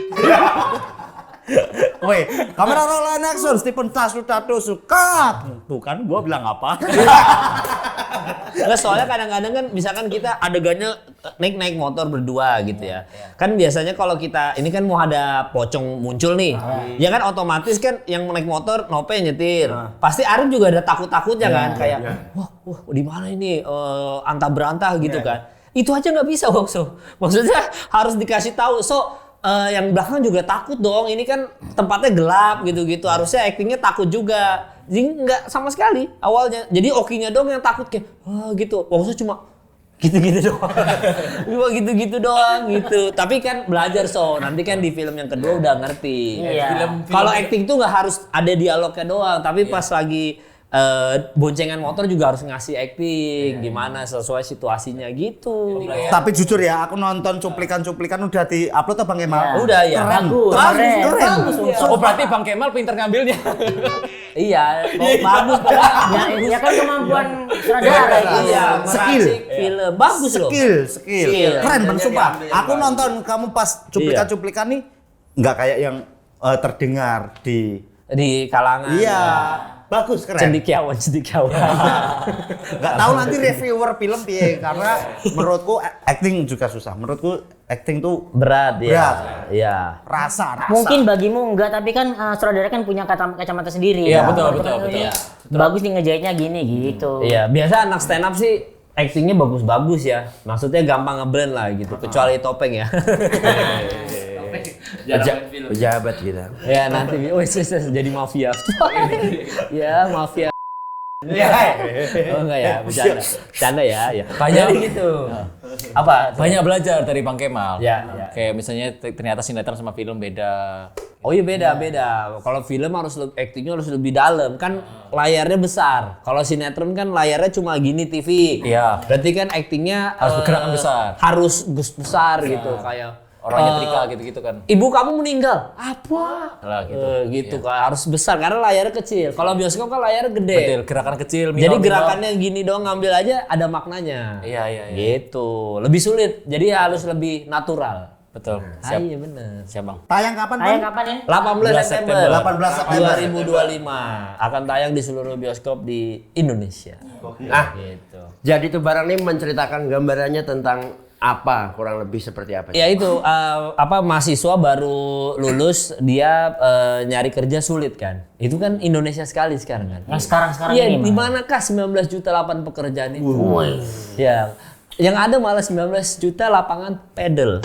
Woi, kamera roll and action, Stephen tato sukat. Bukan, gua bilang apa? Nggak, soalnya kadang-kadang kan misalkan kita adegannya naik motor berdua gitu ya. Kan biasanya kalau kita ini kan mau ada pocong muncul nih. Ya kan otomatis kan yang naik motor Nope nyetir. Pasti Arif juga ada takut-takutnya kan kayak wah di mana ini antah berantah gitu kan. Itu aja nggak bisa Wongso. Maksudnya harus dikasih tahu. Yang belakang juga takut dong. Ini kan tempatnya gelap gitu-gitu. Harusnya actingnya takut juga. Jadi nggak sama sekali awalnya. Jadi Okinya dong yang takut kayak gitu. Wongso cuma gitu-gitu doang. Cuma gitu-gitu doang gitu. Tapi kan belajar nanti kan di film yang kedua udah ngerti. Iya. Kalau acting tuh nggak harus ada dialognya doang. Tapi pas lagi boncengan motor juga harus ngasih acting gimana sesuai situasinya gitu. Tapi jujur ya, aku nonton cuplikan-cuplikan udah di-upload atau Bang Kemal? Udah ya. Bagus. Oh berarti Bang Kemal pinter ngambilnya. Iya, bagus pokoknya. Ya kan kemampuan sutradara itu. Iya, Skill. meracik film bagus loh. Skill. Keren Ben, sumpah. Aku nonton kamu pas cuplikan-cuplikan nih nggak kayak yang terdengar di kalangan. Iya. Bagus, keren. Cendikiawan. Nggak tahu nanti reviewer film piye karena menurutku acting juga susah. Menurutku acting tuh berat ya. Berat. Iya. rasa. Mungkin bagimu enggak, tapi kan sutradara kan punya kacamata sendiri. Iya, Ya. betul. Iya. Bagus nih ngejahitnya gini gitu. Iya, biasa anak stand up sih actingnya bagus-bagus ya. Maksudnya gampang ngeblend lah gitu. Kecuali Topeng ya. Pejabat gitu. Ya nanti, jadi mafia. Ya mafia. Oh enggak ya, bercanda ya. Banyak Jadi gitu. Apa? Banyak belajar dari Bang Kemal. Ya. Kayak misalnya ternyata sinetron sama film beda. Oh iya beda. Kalau film actingnya harus lebih dalam kan layarnya besar. Kalau sinetron kan layarnya cuma gini TV. Iya. Berarti kan actingnya Harus bergerakan besar. Harus besar gitu kayak. orang nyetrika gitu-gitu kan. Ibu kamu meninggal. Apa? Lah gitu. Gitu kan harus besar karena layarnya kecil. Kalau bioskop kan layarnya gede. Betul, gerakan kecil. Jadi minor. gerakannya gini doang ngambil aja ada maknanya. Iya. Gitu. Lebih sulit. Jadi harus lebih natural. Betul. Ah, iya bener. Siap Bang. Tayang kapan, Bang? Tayang kapan ya? 18 September 18 September 2025 akan tayang di seluruh bioskop di Indonesia. Nah, Gitu. jadi itu barang ini menceritakan gambarannya tentang apa, kurang lebih seperti apa? Ya itu mahasiswa baru lulus dia nyari kerja sulit kan. Itu kan Indonesia sekali sekarang kan. Yang sekarang Iya, ini di Mas. manakah 19 juta lapangan pekerjaan itu? Ya. Yang ada malah 19 juta lapangan pedal.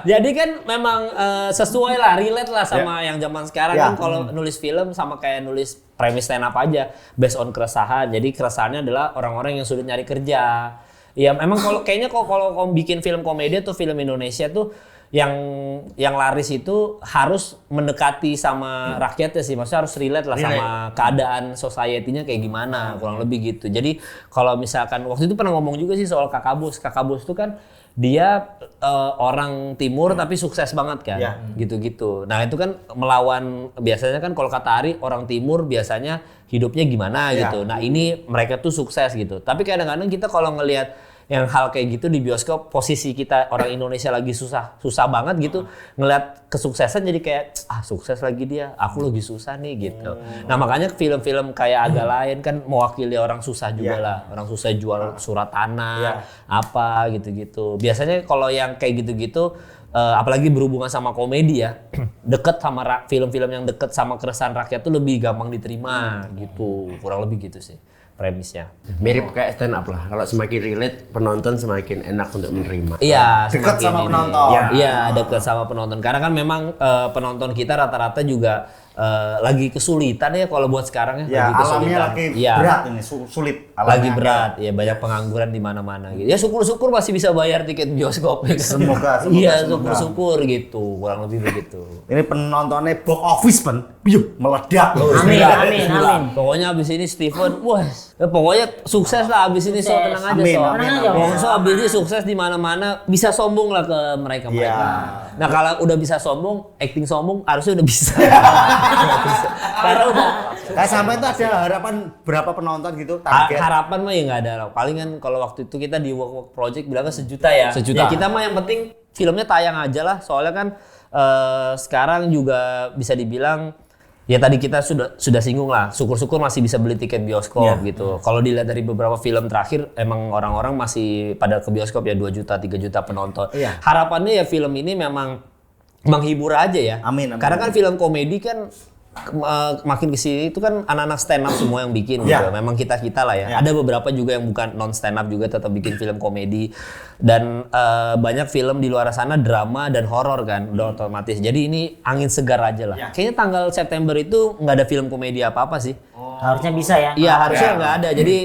Jadi kan memang sesuai lah, relate lah sama yang zaman sekarang kan kalau nulis film sama kayak nulis premis stand up aja, based on keresahan. Jadi keresahannya adalah orang-orang yang sudah nyari kerja. Ya memang kalau kayaknya kalau bikin film komedi atau film Indonesia tuh yang laris itu harus mendekati sama rakyatnya sih, maksudnya harus relate lah sama keadaan society-nya kayak gimana, kurang lebih gitu. Jadi kalau misalkan waktu itu pernah ngomong juga sih soal Kakak Bus itu kan dia orang timur tapi sukses banget kan, gitu-gitu. Nah itu kan melawan, biasanya kan kalau kata Ari orang timur biasanya hidupnya gimana gitu. Nah ini mereka tuh sukses gitu. Tapi kadang-kadang kita kalau ngelihat yang hal kayak gitu di bioskop, posisi kita orang Indonesia lagi susah banget gitu, ngeliat kesuksesan jadi kayak sukses lagi dia, aku lagi susah nih gitu. Nah makanya film-film kayak agak lain kan mewakili orang susah juga lah, orang susah jual surat tanah, apa gitu-gitu. Biasanya kalau yang kayak gitu-gitu, apalagi berhubungan sama komedi ya, deket sama film-film yang deket sama keresahan rakyat tuh lebih gampang diterima gitu, kurang lebih gitu sih premisnya. Mirip kayak stand up lah. Kalau semakin relate, penonton semakin enak untuk menerima. Iya, Dekat semakin sama ini. penonton. Iya, dekat sama penonton. Karena kan memang penonton kita rata-rata juga lagi kesulitan ya kalau buat sekarang ya. Ya, alamnya lagi berat ini, sulit. Lagi berat, ya banyak pengangguran di mana-mana gitu. Ya syukur-syukur masih bisa bayar tiket bioskop. Ya kan? Semoga. Iya, syukur-syukur gitu, kurang lebih begitu. Ini penontonnya box office meledak. Amin. Pokoknya abis ini Steven, wah, pokoknya sukses lah abis ini, so tenang aja so. Tenang aja, So abis ini sukses di mana-mana, bisa sombong lah ke mereka. Nah kalau udah bisa sombong, acting sombong harusnya udah bisa. Karena udah. Kayak sampai itu ada harapan berapa penonton gitu target? Harapan mah ya nggak ada. Paling kan kalau waktu itu kita di Work Project bilangnya 1 juta ya. 1 juta. Ya kita mah yang penting filmnya tayang aja lah. Soalnya kan sekarang juga bisa dibilang ya tadi kita sudah singgung lah. Syukur-syukur masih bisa beli tiket bioskop gitu. Kalau dilihat dari beberapa film terakhir emang orang-orang masih pada ke bioskop ya 2 juta, 3 juta penonton. Harapannya ya film ini memang menghibur aja ya. Amin. Karena kan film komedi kan makin kesini itu kan anak-anak stand up semua yang bikin gitu. Memang kita lah ya. Ada beberapa juga yang bukan non stand up juga tetap bikin film komedi. Dan banyak film di luar sana drama dan horor kan, udah otomatis. Jadi ini angin segar aja lah. Kayaknya tanggal September itu nggak ada film komedi apa-apa sih. Harusnya bisa ya. Iya, harusnya nggak ada. Jadi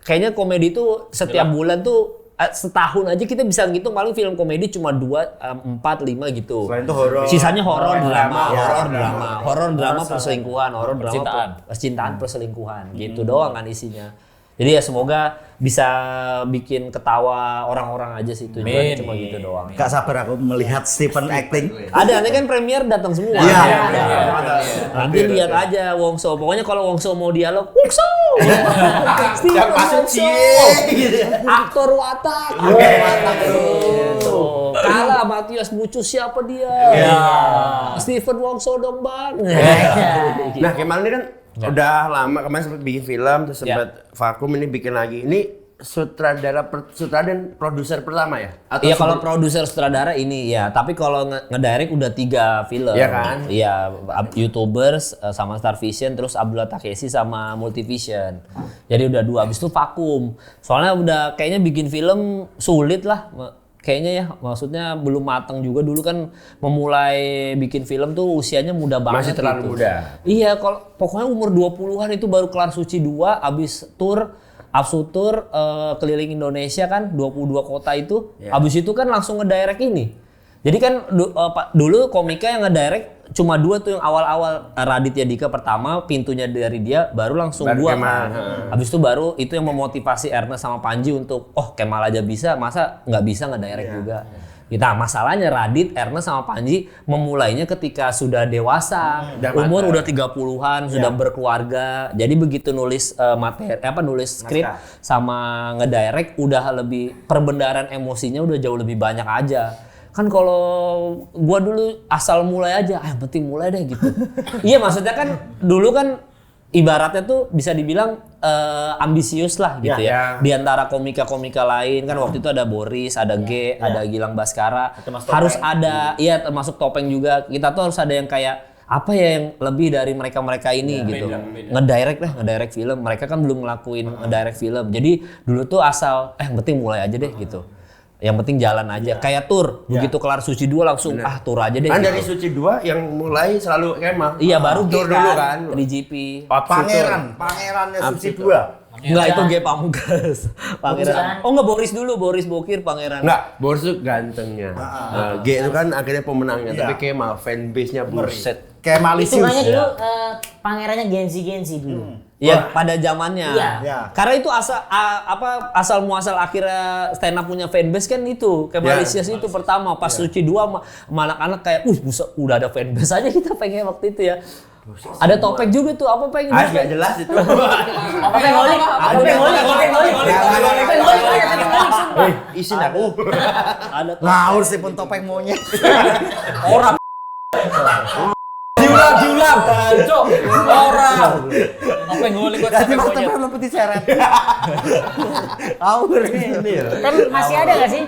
kayaknya komedi itu setiap bulan tuh setahun aja kita bisa ngitung paling film komedi cuma 2, 4, 5 gitu. Selain itu horor. Sisanya horor drama perselingkuhan, horor drama percintaan perselingkuhan gitu doang kan isinya. Jadi ya semoga bisa bikin ketawa orang-orang aja sih, tujuannya cuma gitu doang. Gak sabar aku melihat Stephen acting. Ada, nanti kan premier datang semua. Nanti lihat aja Wongso. Pokoknya kalau Wongso mau dialog, Wongso. Yang masuk Aktor watak. Kalah Matias Mucus, siapa dia? Stephen Wongso dong bang. Nah, Kemal ini kan udah lama kemarin sempat bikin film, terus sempat vakum, ini bikin lagi. Ini sutradara dan produser pertama ya? Iya, kalau produser sutradara ini ya, tapi kalau ngedirect udah 3 film. Iya kan? Iya, YouTubers sama Star Vision, terus Abdullah Takeshi sama Multivision. Jadi udah 2, abis itu vakum. Soalnya udah kayaknya bikin film sulit lah. Kayaknya ya, maksudnya belum matang juga. Dulu kan memulai bikin film tuh usianya muda banget. Masih terlalu gitu. muda. Iya, kalau pokoknya umur 20-an itu baru kelar Suci 2, abis tur keliling Indonesia kan, 22 kota itu. Abis itu kan langsung ngedirect ini. Jadi kan dulu komika yang ngedirect cuma 2 tuh yang awal-awal. Raditya Dika pertama, pintunya dari dia, baru langsung Baru gua Kemal. kan. Habis itu baru itu yang memotivasi Ernest sama Panji untuk Kemal aja bisa, masa nggak bisa ngedirect juga. Nah, masalahnya Radit, Ernest sama Panji memulainya ketika sudah dewasa, umur udah 30-an, sudah berkeluarga. Jadi begitu nulis nulis skrip sama ngedirect udah lebih perbendaharaan emosinya udah jauh lebih banyak aja. Kan kalau gua dulu asal mulai aja, yang penting mulai deh gitu. Iya, maksudnya kan dulu kan ibaratnya tuh bisa dibilang ambisius lah gitu ya. Di antara komika-komika lain kan waktu itu ada Boris, ada G, ada Gilang Baskara. Harus ada, termasuk Topeng juga. Kita tuh harus ada yang kayak apa ya yang lebih dari mereka-mereka ini gitu. Ngedirect film. Mereka kan belum ngelakuin ngedirect film. Jadi dulu tuh asal yang penting mulai aja deh gitu. Yang penting jalan aja. Kayak tour, begitu kelar Suci 2 langsung tour aja deh. Kan gitu. dari Suci 2 yang mulai selalu Kemal. Iya, baru tour G dulu kan. 3GP. Pangerannya Suci 2. Enggak, itu G Pamungkas. Pangeran. Enggak, Boris dulu, Boris Bokir Pangeran. Enggak, Boris itu gantengnya. G itu kan akhirnya pemenangnya, tapi Kemal fanbase-nya buset. Kemalisius. Hitungannya dulu pangerannya Gensi dulu. Iya, pada zamannya. Iya. Karena itu asal muasal akhirnya stand up punya fanbase kan itu. Kemalisius itu pertama pas Suci 2 sama anak-anak kayak, udah ada fanbase aja kita pengen waktu itu ya. Ada Topeng juga tuh, apa pengen? Nggak jelas itu. Topeng Holik. Isin aku. Ada Ngawur sih pun Topeng monyet. orang. Diulang, Cok. Orang. Topeng Holik kok Tadi sampai waktu monyet. belum putih seret. Ngawur ini. Kan masih ada nggak sih?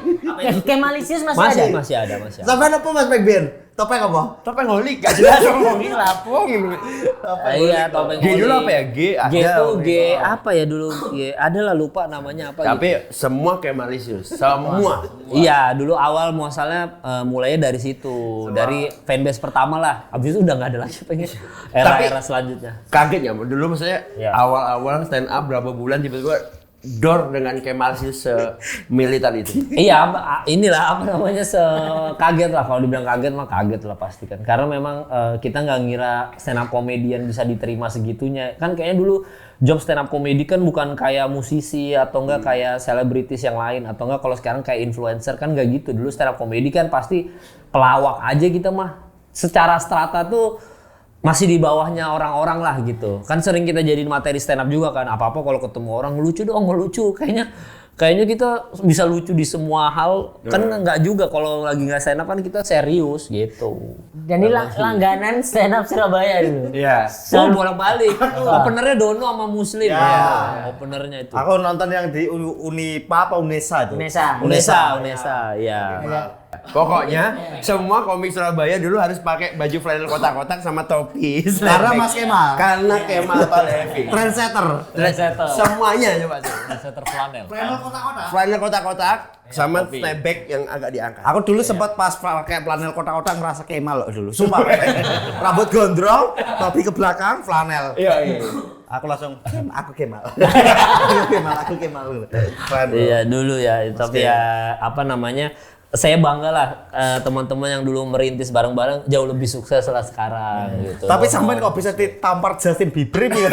Kemalisius masih ada. Masih ada. Sampai apa Mas Backben? Topeng apa? Topeng holik, gak jelas ngomongin lapong. Iya, Topeng G Holik. dulu apa ya? G ada. G tuh G apa ya dulu? G adalah lupa namanya apa gitu. Tapi semua Kemalisius, semua. Iya, dulu awal muasalnya mulainya dari situ, dari fanbase pertama lah. Abis itu udah nggak ada lagi pengen era-era selanjutnya. Kaget ya, dulu maksudnya Iya. awal-awal stand up berapa bulan tiba-tiba door dengan Kemalisius semilitan itu. Iya, inilah apa namanya kaget lah, kalau dibilang kaget mah kaget lah pasti kan. Karena memang kita nggak ngira stand up komedian bisa diterima segitunya. Kan kayaknya dulu job stand up komedi kan bukan kayak musisi atau enggak kayak selebritis yang lain atau enggak kalau sekarang kayak influencer kan nggak gitu. Dulu stand up komedi kan pasti pelawak aja kita mah. Secara strata tuh masih di bawahnya orang-orang lah gitu. Kan sering kita jadiin materi stand up juga kan. Apa-apa kalau ketemu orang lucu dong, lucu. Kayaknya kita bisa lucu di semua hal. Kan enggak juga kalau lagi nggak stand up kan kita serius gitu. Jadi langganan stand up Surabaya dulu. Iya. Bolak-balik. Openernya Dono sama Muslim. Ya. Openernya itu. Aku nonton yang di Unesa itu. Unesa, ya. Pokoknya semua komik Surabaya dulu harus pakai baju flanel kotak-kotak sama topi. Karena Mas Kemal. Karena Kemal Palevi. Trendsetter. Semuanya coba tuh. Setter flanel. Flanel kotak-kotak sama snapback yang agak diangkat. Aku dulu sempat pas pakai flanel kotak-kotak ngerasa Kemal loh dulu. Sumpah. Rambut gondrong, topi ke belakang, flanel. Iya. Aku langsung aku Kemal. Aku Kemal. Keren. Iya dulu ya, tapi ya apa namanya? Saya bangga lah teman-teman yang dulu merintis bareng-bareng jauh lebih sukses lah sekarang gitu. Tapi sampai kok bisa ditampar Justin Bieber nih?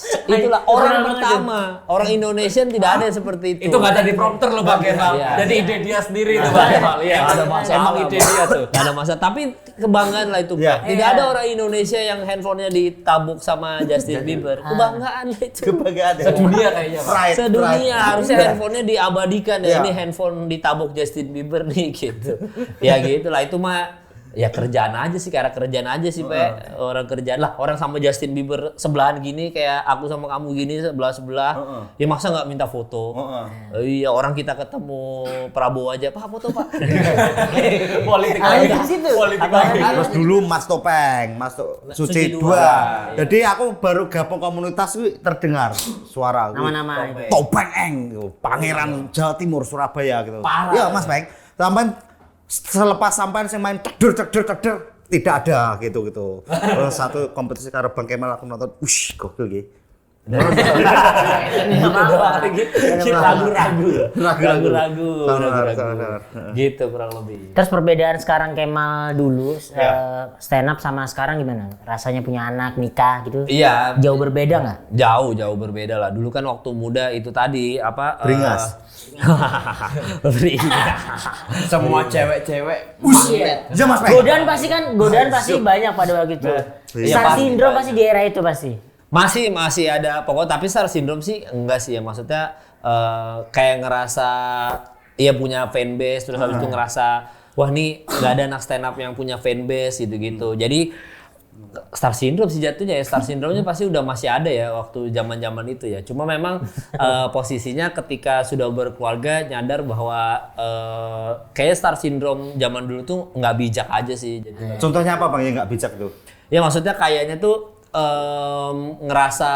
Itulah orang pertama, orang Indonesia tidak ada yang seperti itu. Itu nggak ada di prompter loh Bang Kemal. Iya. Jadi ide dia sendiri tuh Bang Kemal. Iya. Nggak ada masalah. Emang ide dia tuh. Nggak ada masalah. Tapi kebanggaan lah itu. Iya. Tidak ada orang Indonesia yang handphonenya ditabuk sama Justin Bieber. Kebanggaan lah itu. Kebanggaan. Dunia kayaknya Bang. Sedunia harusnya handphonenya diabadikan ya. Iya. Ini handphone ditabuk Justin Bieber nih gitu. Ya gitulah itu mah. Ya kerjaan aja sih, karena kerjaan aja sih Pe. Orang kerjaan lah, orang sama Justin Bieber sebelahan gini kayak aku sama kamu gini sebelah-sebelah. Ya masa nggak minta foto? Iya, orang kita ketemu Prabowo aja, Pak foto Pak. Politik Ada di situ. Mas dulu Mas Topeng, Suci 2. Jadi aku baru gabung komunitas itu terdengar suara Nama-nama itu. Topeng Eng, Pangeran Jawa Timur Surabaya gitu. Parah. Iya Mas Bang. Sampai selepas sampai saya main ceder tidak ada gitu. Terus satu kompetisi karo Bang Kemal aku nonton, gokil gitu. Ragu-ragu. Gitu kurang lebih. Terus perbedaan sekarang Kemal dulu stand up sama sekarang gimana? Rasanya punya anak, nikah gitu? Iya. Jauh berbeda nggak? Jauh berbeda lah. Dulu kan waktu muda itu tadi apa? Beringas. Beringas. Semua cewek-cewek. Iya Mas Peng. Godaan pasti banyak pada waktu itu. Iya, Star pasti syndrome banyak. pasti di era itu pasti. Masih ada pokok, tapi star syndrome sih enggak sih ya, maksudnya kayak ngerasa iya punya fanbase, terus habis itu ngerasa wah nih nggak ada anak stand up yang punya fanbase gitu. Jadi star syndrome sih jatuhnya ya, star syndrome-nya pasti udah masih ada ya waktu zaman-zaman itu ya. Cuma memang posisinya ketika sudah berkeluarga nyadar bahwa kayak star syndrome zaman dulu tuh nggak bijak aja sih. Jadi, Contohnya apa Bang yang nggak bijak tuh? ya maksudnya kayaknya tuh ngerasa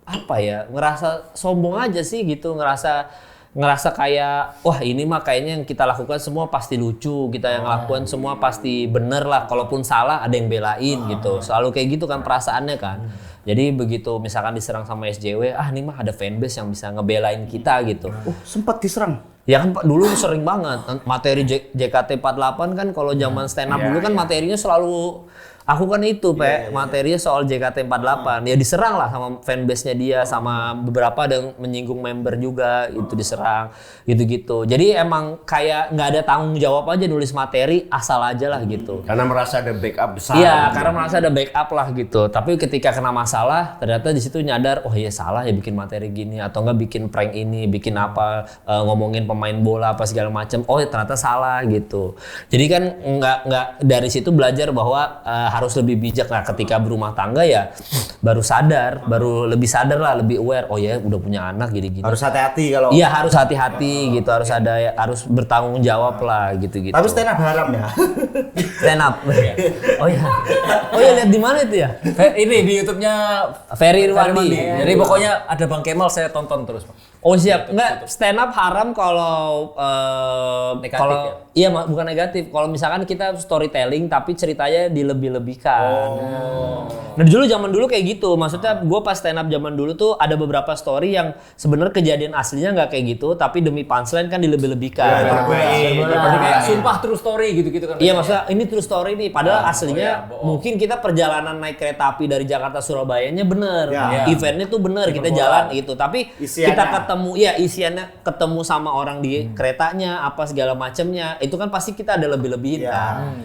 apa ya, ngerasa sombong aja sih gitu, ngerasa kayak wah ini mah kayaknya yang kita lakukan semua pasti lucu, kita yang lakukan semua pasti bener lah, kalaupun salah ada yang belain gitu, selalu kayak gitu kan perasaannya kan. Jadi begitu misalkan diserang sama SJW, ini mah ada fanbase yang bisa ngebelain kita gitu. Sempat diserang. Ya kan Pak, dulu sering banget materi JKT48 kan, kalau zaman stand up dulu kan materinya selalu aku kan itu materinya soal JKT48 ya, diserang lah sama fanbase-nya dia, sama beberapa ada yang menyinggung member juga itu diserang gitu-gitu. Jadi emang kayak nggak ada tanggung jawab aja nulis materi asal aja lah gitu. Karena merasa ada backup besar. Iya, karena merasa ada backup lah gitu. Tapi ketika kena masalah, ternyata di situ nyadar, oh iya salah ya bikin materi gini, atau enggak bikin prank ini, bikin apa, ngomongin pemain bola apa segala macam. Oh ya ternyata salah gitu. Jadi kan nggak dari situ belajar bahwa harus lebih bijak. Nah ketika berumah tangga ya baru lebih sadar lah, lebih aware. Oh ya udah punya anak gini-gini. Harus hati-hati kalau. Iya harus hati-hati gitu, harus bertanggung jawab lah gitu-gitu. Tapi stand up haram ya. Stand up. Oh ya lihat di mana itu ya? Ini di YouTube-nya Ferry Irwandi. Jadi pokoknya ada Bang Kemal saya tonton terus, Pak. Oh siap, enggak stand up haram kalau Negatif kalau ya? iya bukan negatif. Kalau misalkan kita storytelling tapi ceritanya dilebih-lebihkan. Nah dulu zaman dulu kayak gitu. Maksudnya gue pas stand up zaman dulu tuh ada beberapa story yang sebenarnya kejadian aslinya nggak kayak gitu, tapi demi punchline kan dilebih-lebihkan. Berarti kayak sumpah true story gitu-gitu kan. Iya maksudnya ini true story nih, padahal aslinya mungkin kita perjalanan naik kereta api dari Jakarta Surabaya-nya bener, eventnya tuh bener, kita jalan gitu, tapi kita isiannya ketemu sama orang di keretanya apa segala macamnya, itu kan pasti kita ada lebih-lebihin kan.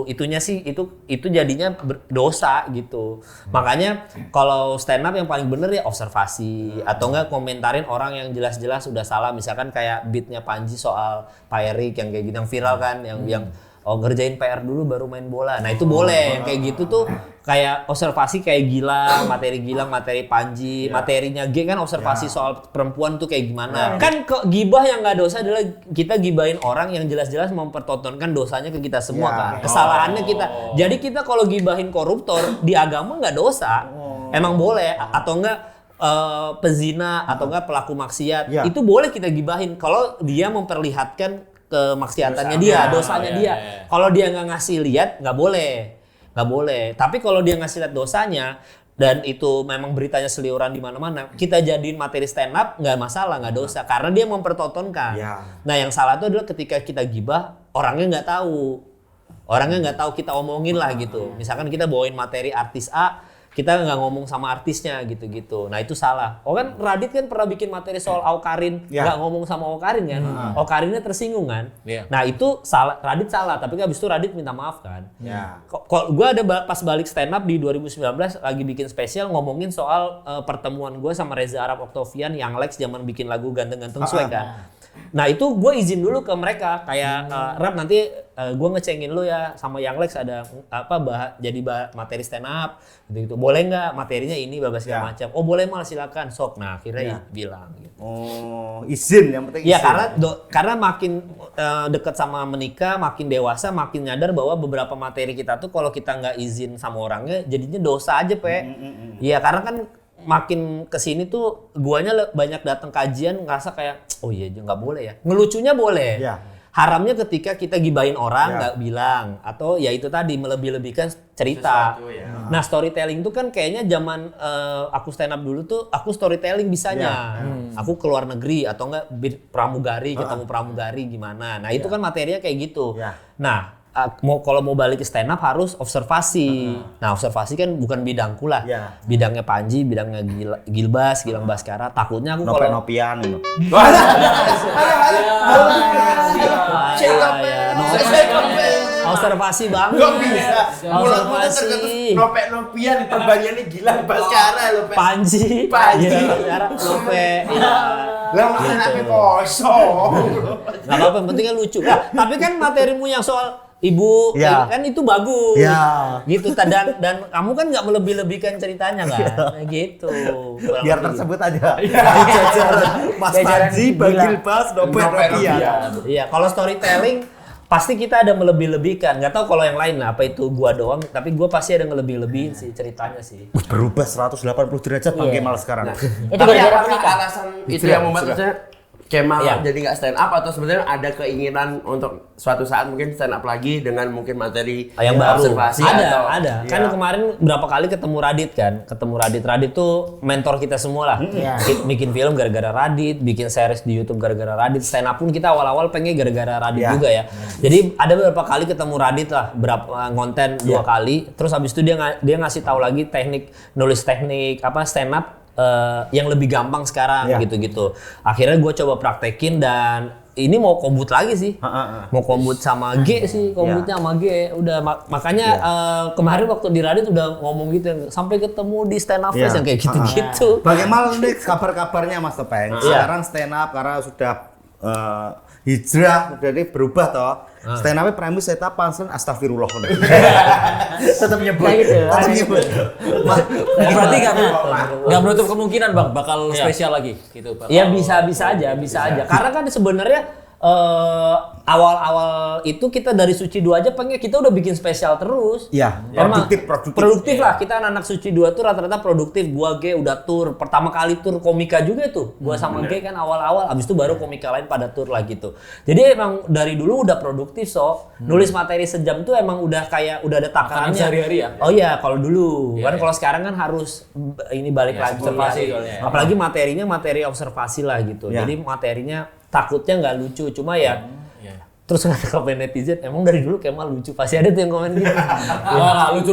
Itunya sih itu jadinya dosa gitu. Makanya kalau stand up yang paling bener ya observasi atau enggak komentarin orang yang jelas-jelas udah salah, misalkan kayak beatnya Panji soal Pak Erik yang kayak gitu yang viral kan, yang ngerjain PR dulu baru main bola. Nah itu boleh, yang kayak gitu tuh kayak observasi kayak Gilang, materi Panji, materinya G kan observasi soal perempuan tuh kayak gimana. Kan kok gibah yang nggak dosa adalah kita gibahin orang yang jelas-jelas mempertontonkan dosanya ke kita semua kan. Kesalahannya kita. Jadi kita kalau gibahin koruptor di agama nggak dosa, emang boleh atau enggak pezina atau enggak pelaku maksiat itu boleh kita gibahin kalau dia memperlihatkan kemaksiatannya dosanya dia. Kalau dia nggak ngasih lihat nggak boleh. Tapi kalau dia ngasih lihat dosanya dan itu memang beritanya seliuran di mana-mana, kita jadiin materi stand up nggak masalah, nggak dosa karena dia mempertontonkan. Nah yang salah itu adalah ketika kita gibah orangnya nggak tahu kita omongin lah gitu. Misalkan kita bawain materi artis A, kita nggak ngomong sama artisnya gitu-gitu. Nah itu salah. Kan Radit kan pernah bikin materi soal Awkarin, nggak ngomong sama Awkarin kan. Awkarinnya tersinggung kan. Nah itu salah, Radit salah. Tapi habis itu Radit minta maaf kan. Kok gue ada pas balik stand up di 2019 lagi bikin spesial ngomongin soal pertemuan gue sama Reza Arab Octavian yang Lex zaman bikin lagu Ganteng-Ganteng Swag kan. Nah itu gue izin dulu ke mereka kayak Rap nanti gue ngecengin lu ya sama Yang Lex ada jadi materi stand up gitu. Boleh nggak materinya ini segala macam? Oh boleh mal silakan sok. Nah akhirnya bilang gitu. Oh izin yang penting. Iya karena makin dekat sama menikah, makin dewasa, makin nyadar bahwa beberapa materi kita tuh kalau kita nggak izin sama orangnya jadinya dosa aja Iya karena kan makin kesini tuh guanya banyak datang kajian ngerasa kayak oh iya nggak boleh ya, ngelucunya boleh haramnya ketika kita gibahin orang nggak bilang, atau ya itu tadi melebih-lebihkan cerita. Nah storytelling itu kan kayaknya zaman aku stand up dulu tuh aku storytelling bisanya. Aku keluar negeri atau enggak pramugari, ketemu pramugari gimana. Nah itu kan materinya kayak gitu. Nah kalau mau balik ke stand up harus observasi. Nah observasi kan bukan bidangku lah. Bidangnya Panji, bidangnya Gilbas, Gilang Baskara. Takutnya aku kalau Nopian. observasi banget. Kok bisa? Mulutmu tuh Observasi. terketus nopek-nopian, perbanyannya gila Baskara lo. Panji. Panji. Gilang Baskara, Lope. Iya. Lah anaknya kosong. Gak apa-apa, yang penting kan lucu. Nah, tapi kan materimu yang soal ibu kan itu bagus. Gitu dan kamu kan nggak melebih-lebihkan ceritanya kan. Nah, gitu. Biar tersebut aja. Jajaran Mas Panji, Bang Gilbas, Nopian. Iya, kalau storytelling pasti kita ada melebih-lebihkan. Nggak tahu kalau yang lain lah, apa itu gua doang, tapi gua pasti ada ngelebih-lebihin sih ceritanya sih. Berubah 180 derajat Bang Kemal sekarang. Itu Tapi gara-gara apakah menikah. alasan itu yang membuat maksudnya Kemal Iya. jadi nggak stand up, atau sebenarnya ada keinginan untuk suatu saat mungkin stand up lagi dengan mungkin materi Yang baru observasi ada atau kan kemarin berapa kali ketemu Radit tuh mentor kita semua lah. Bikin film gara-gara Radit, bikin series di YouTube gara-gara Radit, stand up pun kita awal-awal pengen gara-gara Radit juga ya. Jadi ada beberapa kali ketemu Radit lah, berapa konten 2 kali, terus habis itu dia ngasih tahu lagi nulis teknik apa stand up yang lebih gampang sekarang gitu-gitu. Akhirnya gue coba praktekin dan ini mau kombut lagi sih. Mau kombut sama G sih, kombutnya sama G. Udah makanya kemarin waktu di Radit udah ngomong gitu, sampai ketemu di stand up fest yang kayak gitu-gitu. Bagaimana nih kabar-kabarnya Mas Topeng? Sekarang stand up karena sudah hijrah, jadi berubah toh. Stand up-nya premis setup pansen astagfirullah. Tetap nyebut. Tetap nyebut. Berarti nggak menutup kemungkinan Bang bakal spesial lagi gitu. Iya bisa aja. Karena kan sebenarnya awal-awal itu kita dari Suci 2 aja pengen kita udah bikin spesial terus. Iya, Emang produktif. lah, kita anak-anak Suci 2 tuh rata-rata produktif. Gua G udah tur, pertama kali tur komika juga tuh. Gua sama G kan awal-awal, abis itu baru komika lain pada tur lah gitu. Jadi emang dari dulu udah produktif nulis materi sejam tuh emang udah kayak udah ada takarannya. Sehari-hari ya? Oh iya, kalau dulu. Kan kalau sekarang kan harus ini balik lagi. observasi soalnya. Apalagi materinya materi observasi lah gitu. Jadi materinya takutnya nggak lucu, cuma ya terus ada komen netizen, emang dari dulu Kemal lucu, pasti ada tuh yang komen gitu. Wah, lucu.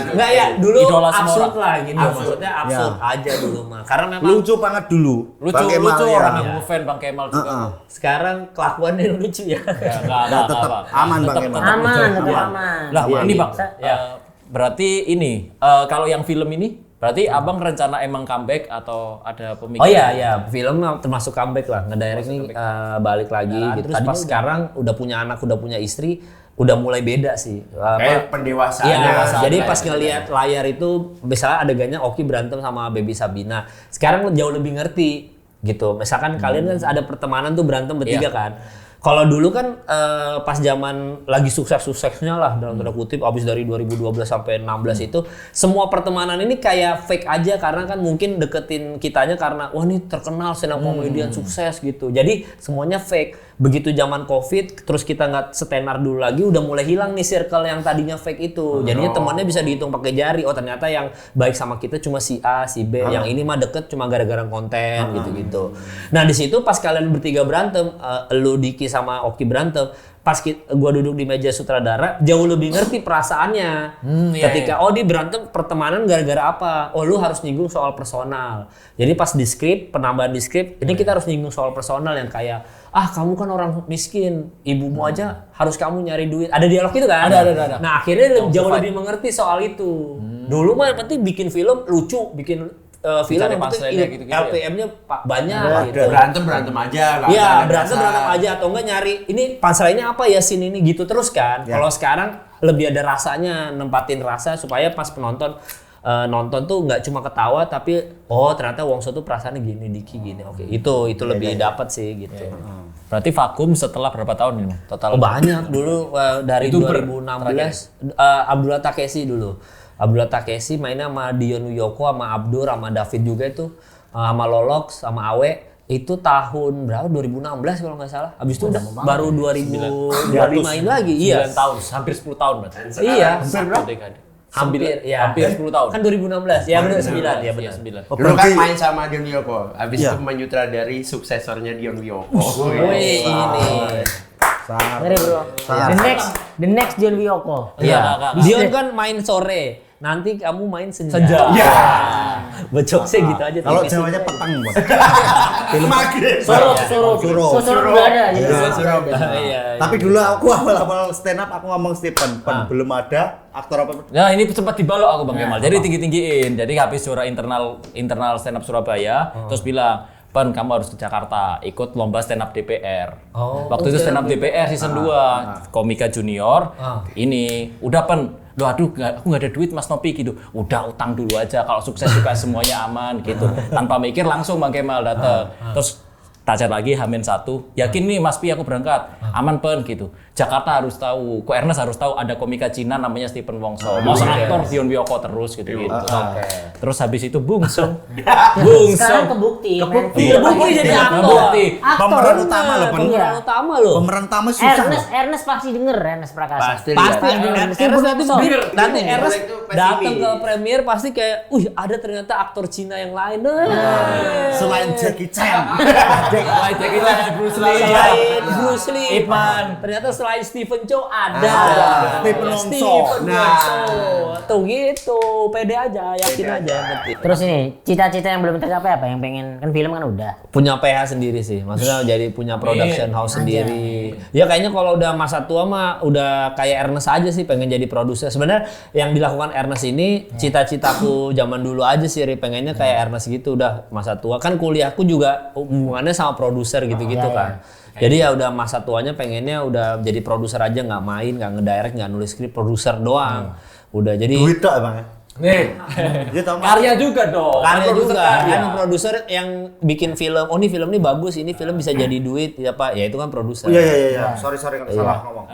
Nggak ya, dulu Idola semua absurd orang. lah gitu, maksudnya absurd aja dulu mah. Karena memang Lucu banget dulu. Bang Kemal, Lucu ya. orang yang ngefan Bang Kemal juga. sekarang kelakuannya yang lucu ya. tetap aman Bang Kemal. Tetap aman. Lah, ini Bang. Ya. Berarti ini kalau yang film ini berarti Abang rencana emang comeback atau ada pemikiran? Oh iya, film termasuk comeback lah. Ngedirect nih balik lagi gitu. Terus pas sekarang udah punya anak, udah punya istri, udah mulai beda sih. Kayak pendewasaan. Iya, jadi pas ngelihat layar itu misalnya adegannya Oki berantem sama Baby Sabina. Sekarang jauh lebih ngerti gitu. Misalkan kalian kan ada pertemanan tuh berantem bertiga kan. Kalau dulu kan pas zaman lagi sukses-suksesnya lah dalam tanda kutip, abis dari 2012 sampai 16 itu semua pertemanan ini kayak fake aja karena kan mungkin deketin kitanya karena wah ini terkenal stand up comedian sukses gitu. Jadi semuanya fake. Begitu zaman Covid terus kita nggak setenar dulu lagi, udah mulai hilang nih circle yang tadinya fake itu. Jadinya temannya bisa dihitung pakai jari. Oh ternyata yang baik sama kita cuma si A, si B, yang ini mah deket cuma gara-gara konten gitu-gitu. Nah di situ pas kalian bertiga berantem, lu Diki sama Oki berantem, pas gua duduk di meja sutradara jauh lebih ngerti perasaannya. Ketika oh dia berantem pertemanan gara-gara apa? Oh lu harus nyinggung soal personal. Jadi pas di skrip, penambahan di skrip, ini kita harus nyinggung soal personal yang kayak kamu kan orang miskin, ibumu aja harus kamu nyari duit. Ada dialog itu kan? Ada. Nah akhirnya jauh lebih mengerti soal itu. Dulu mah yang penting bikin film lucu, bikin film yang penting gitu-gitu ya? LPM-nya banyak gitu. Berantem aja. Iya, berantem aja atau enggak nyari ini punchline-nya apa ya scene ini gitu terus kan. Kalau sekarang lebih ada rasanya, nempatin rasa supaya pas penonton nonton tuh nggak cuma ketawa tapi oh ternyata Wongso tuh perasaannya gini, Diki gini. Oke, itu lebih dapat sih gitu. Berarti vakum setelah berapa tahun ini total? Oh, banyak dulu dari Itu 2016 Abdullah Takeshi dulu. Abdullah Takeshi mainnya sama Dion Wiyoko sama Abdur sama David juga itu sama Lolox sama Awe. Itu tahun berapa? 2016 kalau nggak salah. Habis itu udah baru 2025 ini lagi. 9 Iya. tahun, hampir 10 tahun berarti. Iya. Satu dekade. Hampir 10 tahun. Kan 2016. Ya benar 9 ya benar. 9. Dulu kan main sama Dion Wiyoko, habis itu menyutradari suksesornya Dion Wiyoko. Wih, ini. Ngeri bro. The next Dion Wiyoko. Iya. Dion kan main sore. Nanti kamu main senja. Iya. Bocoknya gitu aja. Kalau tipis. Jawanya petang, Bos. Maghrib. Soro udah ada. Jadi Iya. Tapi dulu aku awal-awal stand up aku ngomong Stephen, belum ada aktor apa. Nah ini sempat dibalok aku Bang Kemal. Jadi tinggi-tinggiin. Jadi habis juara internal stand up Surabaya, terus bilang, "Pan, kamu harus ke Jakarta, ikut lomba stand up DPR." Waktu itu stand up DPR season 2, komika junior. Ini udah Pan. Loh aduh, aku nggak ada duit Mas Nopi gitu. Udah utang dulu aja, kalau sukses juga semuanya aman gitu. Tanpa mikir langsung Bang Kemal datang. Terus tacat lagi H-1, yakin nih Mas Pi aku berangkat, aman Pen gitu. Jakarta harus tahu, Ko Ernest harus tahu ada komika Cina namanya Stephen Wongso. Masa aktor Dion Wiyoko terus gitu. Terus habis itu bungsung. sekarang kebukti. Kebukti jadi aktor. Kebukti. Pemeran utama loh, Pen. Pemeran utama loh. Pemeran utama susah. Ernest pasti denger, Ernest Prakasa. Pasti. Pasti Ernest nanti Ernest Itu pesimis. datang ke premier pasti kayak, ada ternyata aktor Cina yang lain. Selain Jackie Chan. Jackie Chan, Bruce Lee, Selain Bruce Lee, Ip Man. ternyata selain Stephen Chow ada. Stephen Wongso. Stephen Wongso. Tuh gitu, pede aja, yakin aja yang penting. Terus ini, cita-cita yang belum tercapai apa? Yang pengen, kan film kan udah. Punya PH sendiri sih, maksudnya jadi punya production house sendiri. Ya kayaknya kalau udah masa tua mah udah kayak Ernest aja sih, pengen jadi produser. Sebenarnya yang dilakukan Ernest ini cita-citaku zaman dulu aja sih, pengennya kayak Ernest gitu. Udah masa tua kan kuliahku juga hubungannya sama produser gitu-gitu kan. Jadi ya udah masa tuanya pengennya udah jadi produser aja, nggak main, nggak ngedirect, nggak nulis skrip, produser doang. Udah jadi Duit tak Bang. Nih, Dia tahu karya juga dong. karya Produser juga karya. kan produser yang bikin film. Oh ini film ini bagus, ini film bisa jadi duit, ya Pak. Ya itu kan produser. Iya. Sorry kalau salah ngomong.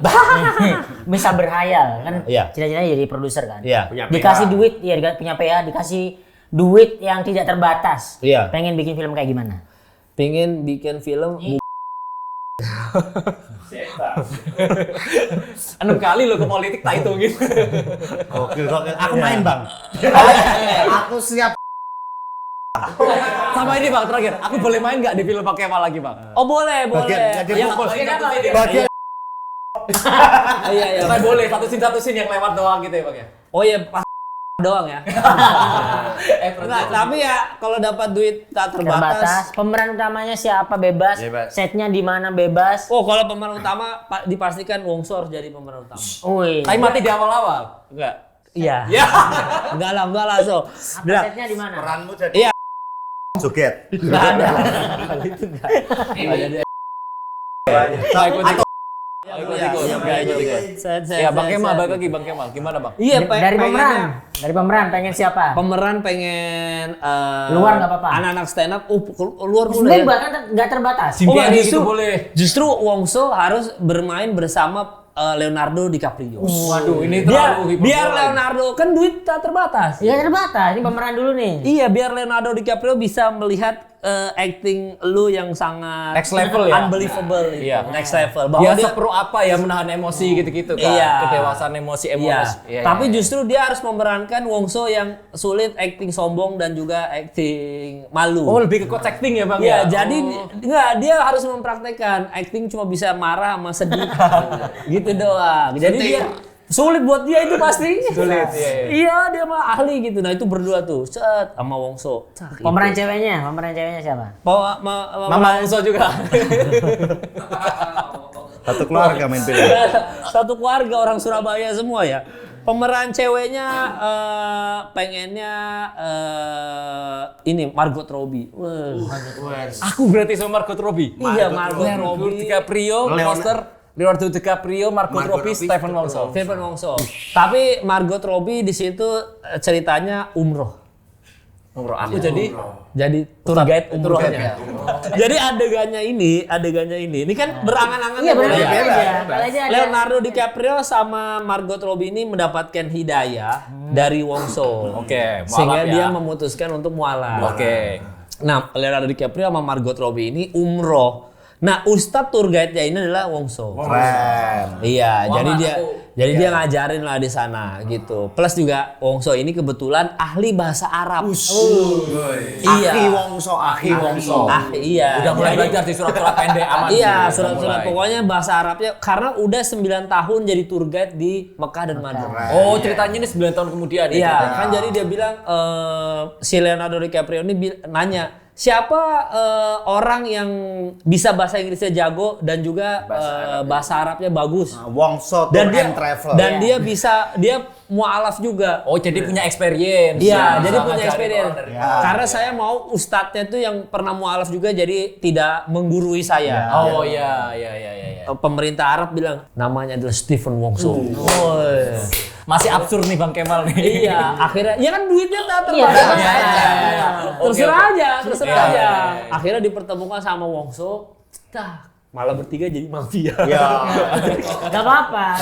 Bisa berhayal kan? Iya. Cita-citanya jadi produser kan? Iya. Punya Dikasih PH. duit, ya punya PH, dikasih duit yang tidak terbatas. Iya. Pengen bikin film kayak gimana? Pengen bikin film 6 kali lo ke politik tak hitungin. Gokil. Aku main, Bang. Aku siap. Sama ini Bang terakhir, aku boleh main nggak di film Bang Kemal lagi Bang? Oh boleh, boleh. Bagian pukul. Bagian Iya. Saya boleh satu scene yang lewat doang gitu ya Bang ya. Oh iya, pas doang ya. Enggak, tapi ya kalau dapat duit tak terbatas. Pemeran utamanya siapa bebas? Bebas. Setnya di mana bebas? Oh, kalau pemeran utama dipastikan Wongso harus jadi pemeran utama. Wih. Tapi mati di awal-awal. Enggak. Iya. Enggak lah, so. Apa setnya di mana? Peranmu jadi Iya. joget. Enggak ada. Itu enggak. Ikut-ikut. Saya Ya Bang Kemal, balik lagi Bang Kemal. Gimana Bang? Iya, Dari pemeran. Dari pemeran pengen siapa? Pemeran pengen Luar nggak apa-apa. Anak-anak stand up, luar boleh. Sebenarnya bahkan nggak terbatas. Jim Carrey justru gitu boleh. Justru Wongso harus bermain bersama Leonardo DiCaprio. Waduh, ini Biar terlalu hiperbola. Leonardo kan duit tak terbatas. Ya terbatas. Ini pemeran dulu nih. Iya, biar Leonardo DiCaprio bisa melihat acting lu yang sangat Next level ya? unbelievable. Iya. Next level. Dia sepro apa ya menahan emosi gitu-gitu kan. Iya. Kedewasaan emosi. Iya. Iya, Tapi iya. justru dia harus memerankan Wongso yang sulit acting sombong dan juga acting malu. Oh, lebih ke coach acting ya Bang Iya, ya. jadi enggak, dia harus mempraktekkan acting cuma bisa marah sama sedih. Gitu doang. Jadi dia sulit buat dia itu pasti. Sulit, iya. Iya, dia mah ahli gitu. Nah, itu berdua tuh, set sama Wongso. Pemeran ceweknya siapa? Mama Wongso juga. Satu keluarga main film. Satu keluarga orang Surabaya semua ya. Pemeran ceweknya pengennya ini Margot Robbie. Aku berarti sama Margot Robbie. Iya, Margot Leonardo Robbie. DiCaprio, poster Leonardo DiCaprio, Margot Robbie, Stephen Wongso. Stephen Wongso. Tapi Margot Robbie di situ ceritanya umroh. Aku jadi Tour guide umrohnya. Jadi adegannya ini kan berangan-angan Iya ya, benar. boleh ya? Iya. Leonardo DiCaprio sama Margot Robbie ini mendapatkan hidayah dari Wongso. Oke, Sehingga mualaf ya. dia memutuskan untuk mualaf. Oke. Nah, Leonardo DiCaprio sama Margot Robbie ini umroh. Nah, Ustadz tour guide-nya ini adalah Wongso. Keren. Iya, Wah, jadi dia ngajarin lah di sana gitu. Plus juga Wongso ini kebetulan ahli bahasa Arab. Aki Wongso. Iya. Udah mulai belajar di surat-surat pendek aman. Iya, sih. surat-surat Mulai. pokoknya bahasa Arabnya karena udah 9 tahun jadi tour guide di Mekah dan Madinah. Oh, ceritanya ini 9 tahun kemudian ya. Iya, kan jadi dia bilang si Leonardo DiCaprio ini nanya siapa orang yang bisa bahasa Inggrisnya jago dan juga bahasa Arabnya bagus. Wongso Tour Dan dia and Travel. dan dia mualaf juga. Oh, jadi punya experience. Iya, Bisa jadi punya ngajarin experience. orang dari- Karena saya mau ustadznya tuh yang pernah mualaf juga, jadi tidak menggurui saya. Oh iya. Pemerintah Arab bilang namanya adalah Stephen Wongso. Masih absurd nih Bang Kemal nih. Iya, akhirnya ya kan duitnya tak Iya, terbatas. iya. Terserah aja. Iya. Akhirnya dipertemukan sama Wongso, malah bertiga jadi mafia. Ya. Gak apa-apa.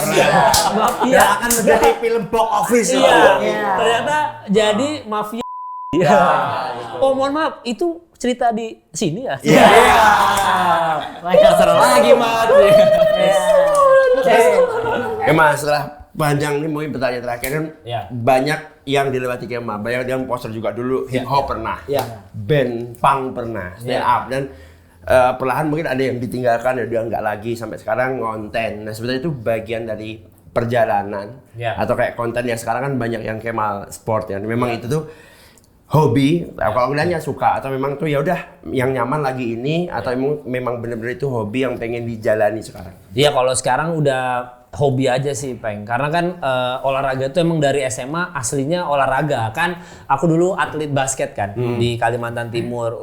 Mafia. Ya akan menjadi film box office. Iya. Iya. Ternyata jadi mafia. Iya. Oh, mohon maaf, itu cerita di sini ya? Iya. Terserah lagi, Mas. Mas, setelah panjang ini mungkin pertanyaan terakhir kan Ya. banyak yang dilewati Kemal, banyak yang poster juga dulu, hip hop pernah, Ya. band punk pernah, stand up dan perlahan mungkin ada yang ditinggalkan, ada yang nggak lagi sampai sekarang ngonten. Nah sebenarnya itu bagian dari perjalanan Ya. atau kayak konten yang sekarang kan banyak yang Kemal sport ya. Memang itu tuh hobi, kalau kalian suka atau memang tuh ya udah yang nyaman lagi ini atau memang benar-benar itu hobi yang pengen dijalani sekarang. Iya, kalau sekarang udah hobi aja sih, Peng. Karena kan olahraga itu emang dari SMA aslinya olahraga. Kan aku dulu atlet basket kan di Kalimantan Timur.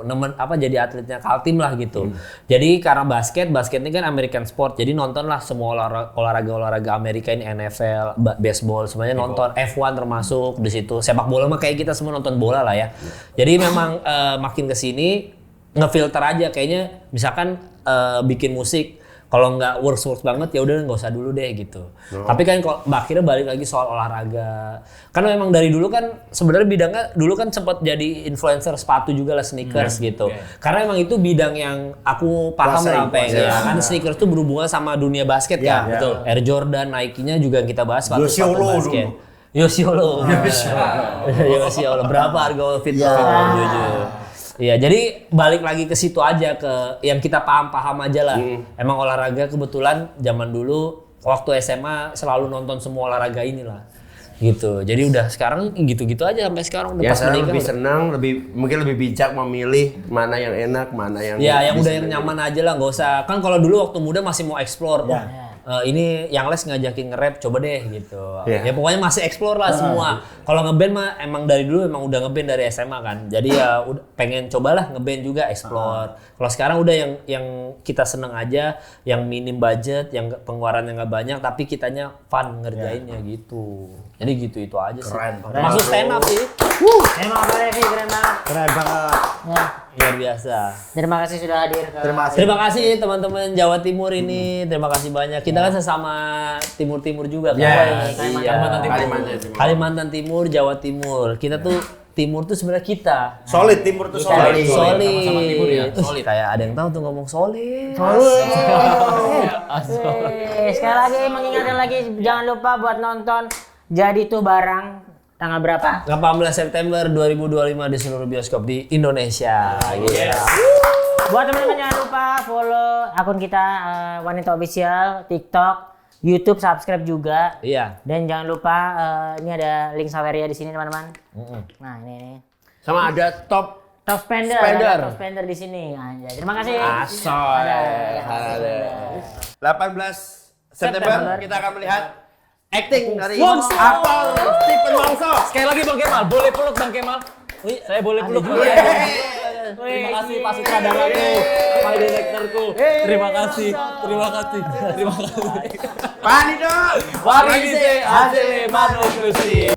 Jadi atletnya Kaltim lah gitu. Jadi karena basket ini kan American sport. Jadi nonton lah semua olahraga Amerika ini, NFL, baseball, semuanya nonton. F1 termasuk di situ. Sepak bola mah kayak kita semua nonton bola lah ya. Jadi memang makin kesini ngefilter aja kayaknya, misalkan bikin musik. Kalau nggak works banget ya udah nggak usah dulu deh gitu. Tapi kan kalau akhirnya balik lagi soal olahraga. Karena memang dari dulu kan sebenarnya bidangnya dulu kan sempat jadi influencer sepatu juga lah, sneakers gitu. Karena emang itu bidang yang aku paham lah Peng ya. Kan sneakers tuh berhubungan sama dunia basket kan. Betul. Air Jordan, Nike-nya juga kita bahas sepatu basket. Yosiolo. Berapa harga outfit jujur. Iya, jadi balik lagi ke situ aja, ke yang kita paham aja lah. Emang olahraga kebetulan zaman dulu waktu SMA selalu nonton semua olahraga inilah. Gitu. Jadi udah sekarang gitu-gitu aja sampai sekarang udah Ya pas sekarang menikah. lebih senang, mungkin lebih bijak memilih mana yang enak, mana yang Ya, yang bisa udah yang nyaman aja lah, nggak usah. Kan kalau dulu waktu muda masih mau explore. Ini yang les ngajakin nge-rap, coba deh gitu. Ya pokoknya masih explore lah semua. Kalau ngeband mah emang dari dulu emang udah ngeband dari SMA kan. Jadi ya udah pengen cobalah ngeband juga, explore. Kalau sekarang udah yang kita seneng aja, yang minim budget, yang pengeluarannya nggak banyak, tapi kitanya fun ngerjainnya gitu. Jadi gitu itu aja sih. Keren. Masuk stand up sih. Emang Pak Revi keren banget. Keren banget. Ya. Luar biasa. Terima kasih sudah hadir. Terima kasih teman-teman Jawa Timur ini. Terima kasih banyak. Kita kan sesama Timur-Timur juga kan. Kalimantan Timur, Jawa Timur. Kita tuh Timur tuh sebenarnya kita. Solid, Timur tuh solid. Solid. Sama-sama Timur ya, solid. Kayak ada yang tahu tuh ngomong solid. Sekali lagi mengingatkan lagi, jangan lupa buat nonton Jadi Tuh Barang tanggal berapa? 18 September 2025 di seluruh bioskop di Indonesia. Buat teman-teman jangan lupa follow akun kita Wanita Official, TikTok, YouTube, subscribe juga. Iya. Dan jangan lupa ini ada link Saweria di sini teman-teman. Nah ini. Sama ada top Spender. Spender. Ada Top Spender di sini. Anjay. Terima kasih. Asoy. 18 September kita akan melihat acting dari Wongso. aktor Stephen Wongso. Sekali lagi Bang Kemal, boleh peluk Bang Kemal? Saya boleh peluk dulu ya. Terima kasih Pak Sutradaraku, Pak Direkturku. Terima kasih. Pani dong. Warisi hasil manusia.